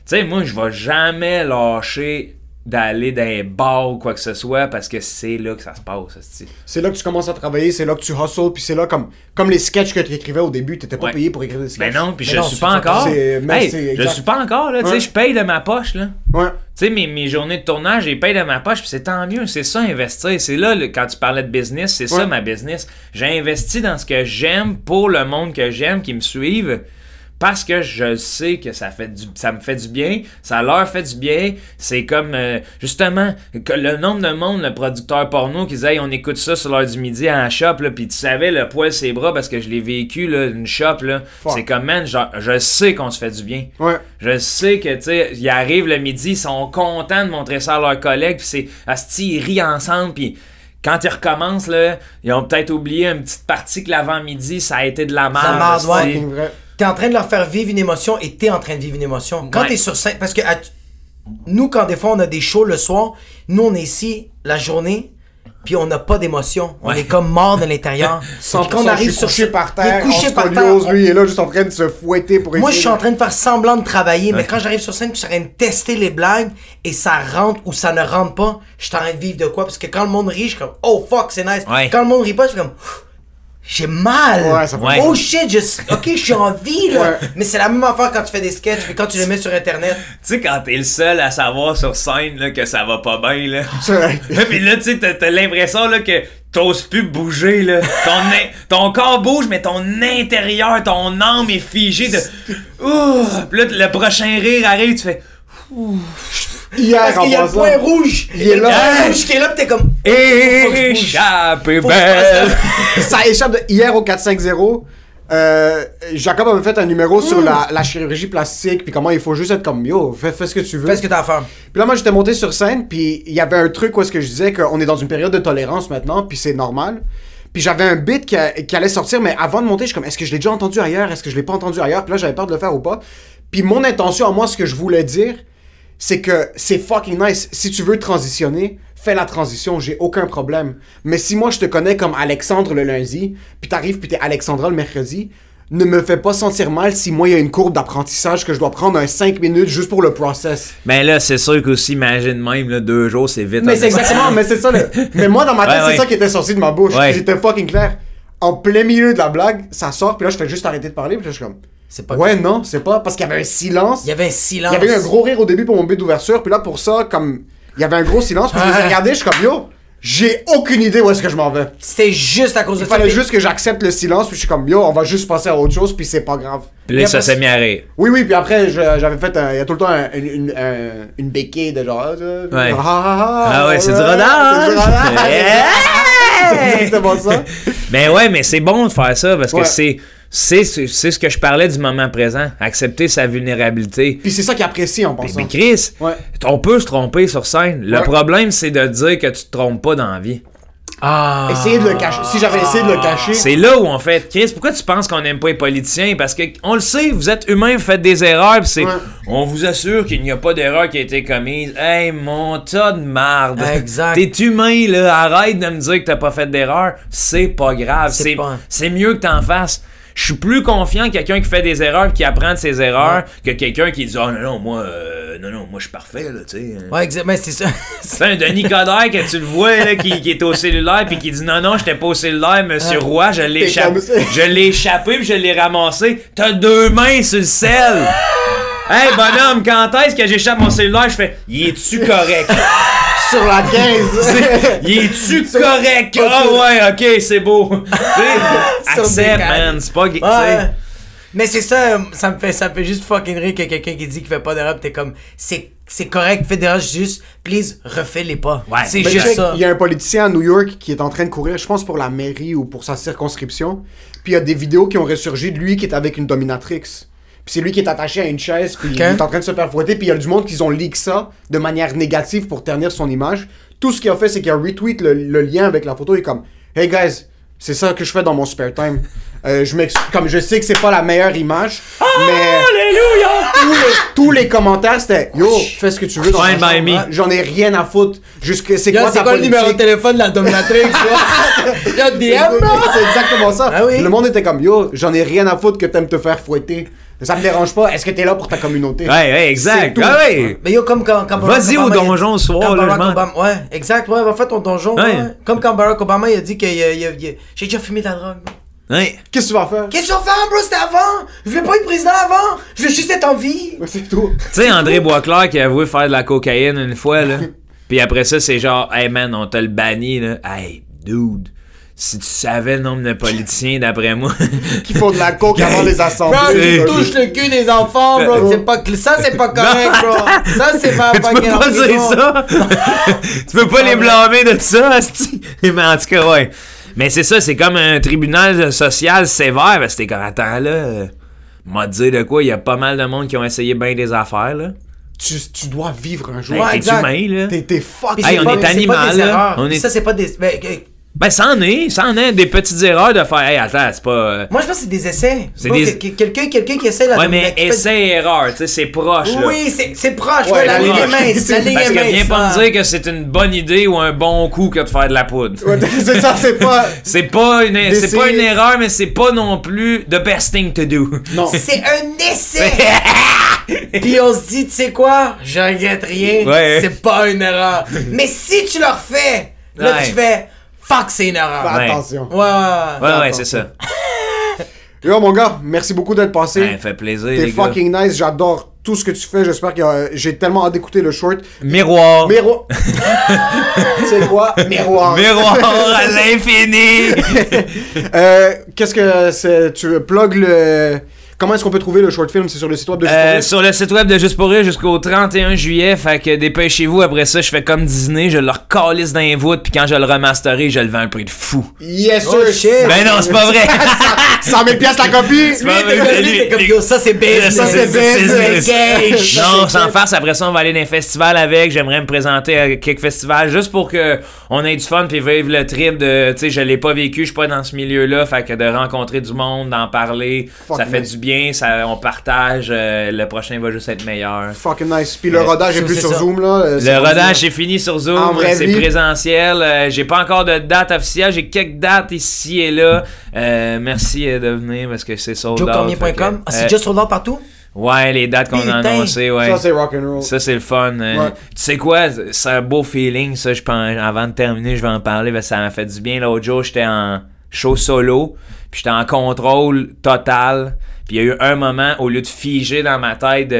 sais, moi je vais jamais lâcher d'aller dans un bar ou quoi que ce soit parce que c'est là que ça se passe. C'est là que tu commences à travailler, c'est là que tu hustles, puis c'est là comme les sketchs que tu écrivais au début, t'étais pas payé pour écrire des sketchs. Ben non, puis je suis pas encore. Je suis pas encore, là, tu sais, je paye de ma poche, là. Ouais. Tu sais, mes journées de tournage, je les paye de ma poche, puis c'est tant mieux, c'est ça, investir. C'est là, quand tu parlais de business, c'est ça ma business. J'ai investi dans ce que j'aime pour le monde que j'aime, qui me suivent. Parce que je sais que ça me fait du bien, ça leur fait du bien. C'est comme, justement, que le nombre de monde, le producteur porno qui disait hey, on écoute ça sur l'heure du midi à la shop, là, pis tu savais le poil ses bras parce que je l'ai vécu, là, une shop, là. C'est comme, man, genre, je sais qu'on se fait du bien. Ouais. Je sais que, tu sais, ils arrivent le midi, ils sont contents de montrer ça à leurs collègues, pis c'est, asti, ils rient ensemble, pis quand ils recommencent, là, ils ont peut-être oublié une petite partie que l'avant-midi, ça a été de la merde. T'es en train de leur faire vivre une émotion et t'es en train de vivre une émotion. Quand t'es sur scène, parce que nous, quand des fois on a des shows le soir, nous on est ici la journée, puis on n'a pas d'émotion. On est comme mort de l'intérieur. Quand on arrive couché par terre, lui il est là juste en train de se fouetter pour essayer. Moi je suis en train de faire semblant de travailler, mais quand j'arrive sur scène, puis je suis en train de tester les blagues et ça rentre ou ça ne rentre pas, je suis en train de vivre de quoi? Parce que quand le monde rit, je suis comme oh fuck, c'est nice. Quand le monde rit pas, je suis comme j'ai mal. Oh shit, ok, je suis en vie là. Mais c'est la même affaire quand tu fais des sketchs et quand tu les mets sur internet. Tu sais, quand t'es le seul à savoir sur scène là, que ça va pas bien là. Pis là, tu sais, t'as l'impression là que t'oses plus bouger là. Ton corps bouge, mais ton intérieur, ton âme est figée de. Pis là, le prochain rire arrive, tu fais. Hier, parce qu'il y a le point rouge. Il est là. Rouge qui est là, pis t'es comme. Échappé belle. Ça échappe de hier au 450. Jacob avait fait un numéro sur la chirurgie plastique, puis comment il faut juste être comme yo, fais ce que tu veux. Fais ce que t'as à faire. Puis là, moi, j'étais monté sur scène, puis il y avait un truc où est-ce que je disais qu'on est dans une période de tolérance maintenant, puis c'est normal. Puis j'avais un bit qui allait sortir, mais avant de monter, je suis comme, est-ce que je l'ai déjà entendu ailleurs? Est-ce que je l'ai pas entendu ailleurs? Puis là, j'avais peur de le faire ou pas. Puis mon intention à moi, ce que je voulais dire, c'est que c'est fucking nice. Si tu veux transitionner, fais la transition, j'ai aucun problème. Mais si moi, je te connais comme Alexandre le lundi, puis t'arrives puis t'es Alexandra le mercredi, ne me fais pas sentir mal si moi, il y a une courbe d'apprentissage que je dois prendre un 5 minutes juste pour le process. Mais là, c'est sûr qu'aussi, imagine même, là, 2 jours, c'est vite. Mais c'est exactement, mais c'est ça. Mais moi, dans ma tête, c'est ça qui était sorti de ma bouche. J'étais fucking clair. En plein milieu de la blague, ça sort, puis là, je fais juste arrêter de parler, puis là, je suis comme... C'est pas non, c'est pas. Parce qu'il y avait un silence. Il y avait un silence. Il y avait eu un gros rire au début pour mon but d'ouverture. Puis là, pour ça, comme. Il y avait un gros silence. Puis je les ai regardés, je suis comme yo, j'ai aucune idée où est-ce que je m'en vais. C'était juste à cause de ça. Il fallait juste que j'accepte le silence. Puis je suis comme yo, on va juste passer à autre chose. Puis c'est pas grave. Puis là, ça s'est mis à rire. Oui, puis après, j'avais fait. Il y a tout le temps une béquille de genre. Ouais, c'est du rodage. C'est du rodage. C'est exactement ça. Mais ouais, mais c'est bon de faire ça parce que c'est ce que je parlais du moment présent. Accepter sa vulnérabilité. Puis c'est ça qu'il apprécie en pensant. Mais Chris, on peut se tromper sur scène. Le problème, c'est de dire que tu te trompes pas dans la vie. Essayer de le cacher. Si j'avais essayé de le cacher. C'est là où on fait. Chris, pourquoi tu penses qu'on n'aime pas les politiciens? Parce que on le sait, vous êtes humains, vous faites des erreurs. Pis on vous assure qu'il n'y a pas d'erreur qui a été commise. Hey, mon tas de marde. Exact. T'es humain, là. Arrête de me dire que t'as pas fait d'erreur. C'est pas grave. C'est mieux que t'en fasses. Je suis plus confiant que quelqu'un qui fait des erreurs et qui apprend de ses erreurs que quelqu'un qui dit non, moi je suis parfait, là, tu sais. Ouais, exactement, c'est ça. C'est un Denis Coderre que tu le vois, là, qui est au cellulaire puis qui dit non, j'étais pas au cellulaire, monsieur Roy, je l'ai échappé puis je l'ai ramassé. T'as 2 mains sur le sel. Hey, bonhomme, quand est-ce que j'échappe mon cellulaire, je fais, y es-tu correct? Sur la 15. Y es-tu correct? Ouais, ok, c'est beau. Accepte, man, c'est pas... Mais c'est ça, ça me fait juste fucking rire que quelqu'un qui dit qu'il fait pas d'erreur, t'es comme, c'est correct, fais des erreurs, juste, please, refais-les pas. Ouais. C'est juste ça. Il y a un politicien à New York qui est en train de courir, je pense pour la mairie ou pour sa circonscription, puis il y a des vidéos qui ont ressurgi de lui qui est avec une dominatrix. Puis c'est lui qui est attaché à une chaise, puis il est en train de se faire fouetter, puis il y a du monde qui ont leak ça de manière négative pour ternir son image. Tout ce qu'il a fait, c'est qu'il a retweet le lien avec la photo, il est comme « Hey guys, c'est ça que je fais dans mon spare time. Comme je sais que c'est pas la meilleure image, mais tous les commentaires c'était Yo, fais ce que tu veux dans ta chambre. J'en ai rien à foutre. C'est quoi ta politique? le numéro de téléphone de la dominatrix? C'est exactement ça. Le monde était comme Yo, j'en ai rien à foutre que t'aimes te faire fouetter. Ça me dérange pas. Est-ce que t'es là pour ta communauté? Ouais, exact. Ouais. Mais yo, comme quand Vas-y au donjon ce soir, là, Ouais, exact, ouais, va faire ton donjon. Ouais. Ouais. Comme quand Barack Obama, il a dit que j'ai déjà fumé de la drogue. Ouais. Qu'est-ce que tu vas faire? Qu'est-ce que tu vas faire, bro? C'était avant! Je voulais pas être président avant! Je veux juste être en vie! Ouais, c'est tout. Tu sais, André Boisclair qui a avoué faire de la cocaïne une fois, là. Puis après ça, c'est genre, hey man, on t'a le banni, là. Hey, dude. Si tu savais le nombre de politiciens, d'après moi. Qui font de la coke avant les Bro, assemblées. tu touches le cul des enfants, bro! Ça, c'est pas correct, bro! Ça, c'est pas Tu peux pas dire ça! Tu peux pas les blâmer de ça, asti. Mais en tout cas, ouais. Mais c'est ça, c'est comme un tribunal social sévère. Parce que t'es comme, attends là, m'a dit de quoi, il y a pas mal de monde qui ont essayé bien des affaires, là. Tu dois vivre un jour. Hey, Ouais, t'es exact. humain, là. T'es fuck. Hey, on est animal, là. On est... Ça, c'est pas des... Ben, ça en est des petites erreurs de faire, hey, attends, c'est pas... Moi, je pense que c'est des essais. C'est Bro, des- Quelqu'un qui essaie... Là, Ouais, mais essai et erreur, tu sais, c'est proche, là. Oui, c'est proche, Ouais, ouais, la ligne proche. est mince. La ligne Parce est que viens mince. pas me ça. dire que c'est une bonne idée ou un bon coup que de faire de la poudre. Ouais, c'est ça, c'est pas. C'est pas une D'essayer- erreur, mais c'est pas non plus the best thing to do. Non. C'est un essai! Puis on se dit, tu sais quoi? Je regrette rien. Ouais. C'est pas une erreur. Mais si tu le refais, là, Ouais. tu fais... Fuck, c'est une erreur. Fais Ouais. attention. Ouais, ouais. Ouais, c'est ça. Yo, mon gars, merci beaucoup d'être passé. Ouais, fait plaisir, T'es les gars. fucking nice. J'adore tout ce que tu fais. J'espère que j'ai tellement hâte d'écouter le short. Miroir. Miroir. C'est quoi? Miroir. Miroir à l'infini. Qu'est-ce que c'est? Tu plug le. Comment est-ce qu'on peut trouver le short film? C'est sur le site web de Juste pour Rire? Sur le site web de Juste pour Rire jusqu'au 31 juillet, fait que dépêchez-vous. Après ça, je fais comme Disney, je le recalisse dans les voûtes, puis quand je le remasterise, je le vends à un prix de fou. Yes, sir. Oh, shit. Ben non, c'est pas vrai. 100 000 piastres la copie. Lui, T'es comme, yo, ça c'est business. Ça, c'est business. Cash. Non, sans farce, après ça, on va aller dans un festival avec. J'aimerais me présenter à quelques festivals juste pour que on ait du fun puis vivre le trip de, tu sais, je l'ai pas vécu, je suis pas dans ce milieu-là, fait que de rencontrer du monde, d'en parler, Fuck ça fait nice. du bien, ça, on partage, le prochain va juste être meilleur. Fucking nice. Puis le rodage est plus c'est sur ça. Zoom, là. Le rodage est fini sur En Zoom, vraie c'est vie. présentiel. J'ai pas encore de date officielle, j'ai quelques dates ici et là. Merci de venir parce que c'est sold out. JoeCormier.com. Ah, c'est déjà sold out partout? Ouais, les dates qu'on a Putain. annoncées, ouais. Ça, c'est rock'n'roll. Ça, c'est le fun. Ouais. Tu sais quoi? C'est un beau feeling, ça. Je pense, avant de terminer, je vais en parler parce que ça m'a fait du bien. L'autre jour, j'étais en show solo, puis j'étais en contrôle total. Puis il y a eu un moment, au lieu de figer dans ma tête,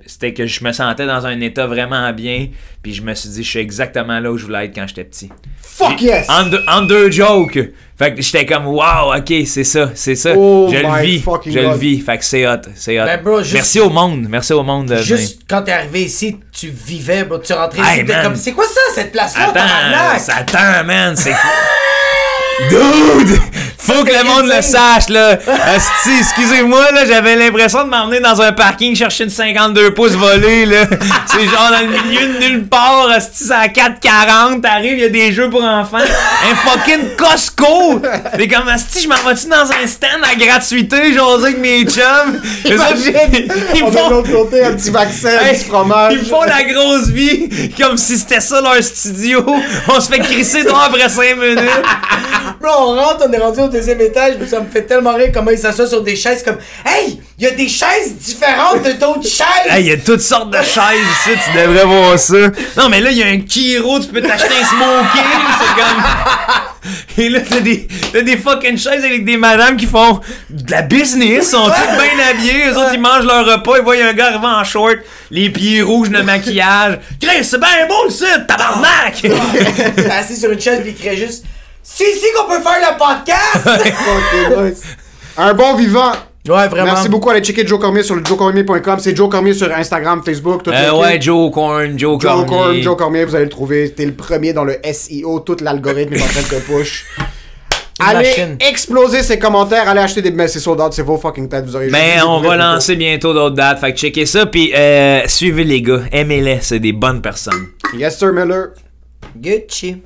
c'était que je me sentais dans un état vraiment bien. Puis je me suis dit, je suis exactement là où je voulais être quand j'étais petit. Fuck yes! Under joke! Fait que j'étais comme, wow, ok, c'est ça. Oh je le my vis. fucking Je le God. vis. Fait que c'est hot. Ben, bro, juste- Merci au monde de Juste quand t'es arrivé ici, tu vivais, bro, tu rentrais Hey, ici, t'es man. comme, c'est quoi ça, cette place-là, tabarnak? Attends, man, c'est Dude! Faut que le monde le sache, là! Asti, excusez-moi, là, j'avais l'impression de m'emmener dans un parking chercher une 52 pouces volée, là. C'est genre dans le milieu de nulle part, Asti, c'est à 4,40, t'arrives, il y a des jeux pour enfants. Un fucking Costco! T'es comme, Asti, je m'en vais-tu dans un stand à gratuité, j'ose avec mes chums? Eux autres, ils On a de font... l'autre côté un petit vaccin, un Hey, petit fromage. Ils font la grosse vie comme si c'était ça leur studio. On se fait crisser dehors après 5 minutes. Bro, on rentre, on est rendu au deuxième étage, puis ça me fait tellement rire comment ils s'assoient sur des chaises comme, hey, il y a des chaises différentes de d'autres chaises! Hey, il y a toutes sortes de chaises ici, tu devrais voir ça. Non, mais là, il y a un Kiro, tu peux t'acheter un smoking, c'est comme... Et là, t'as des fucking chaises avec des madames qui font de la business, sont toutes bien habillées, eux autres, ils mangent leur repas, ils voient un gars arriver en short, les pieds rouges, le maquillage. Chris, c'est bien beau, ça, tabarnak! T'es assis sur une chaise, puis il criait juste, c'est ici qu'on peut faire le podcast! Fucking nice. Un bon vivant. Ouais, vraiment. Merci beaucoup. Allez checker Joe Cormier sur le joecormier.com. C'est Joe Cormier sur Instagram, Facebook, tout Ouais, Joe Corn, Joe Cormier. Joe Cormier, vous allez le trouver. T'es le premier dans le SEO. Tout l'algorithme est en train de te push. Allez machine. exploser ses commentaires. Allez acheter des... Mais c'est sold out, c'est vos fucking têtes. Vous aurez Ben, juste on va découvrir lancer bientôt d'autres dates, fait que checkez ça, pis suivez les gars, aimez-les, c'est des bonnes personnes. Yes, sir, Miller. Gucci.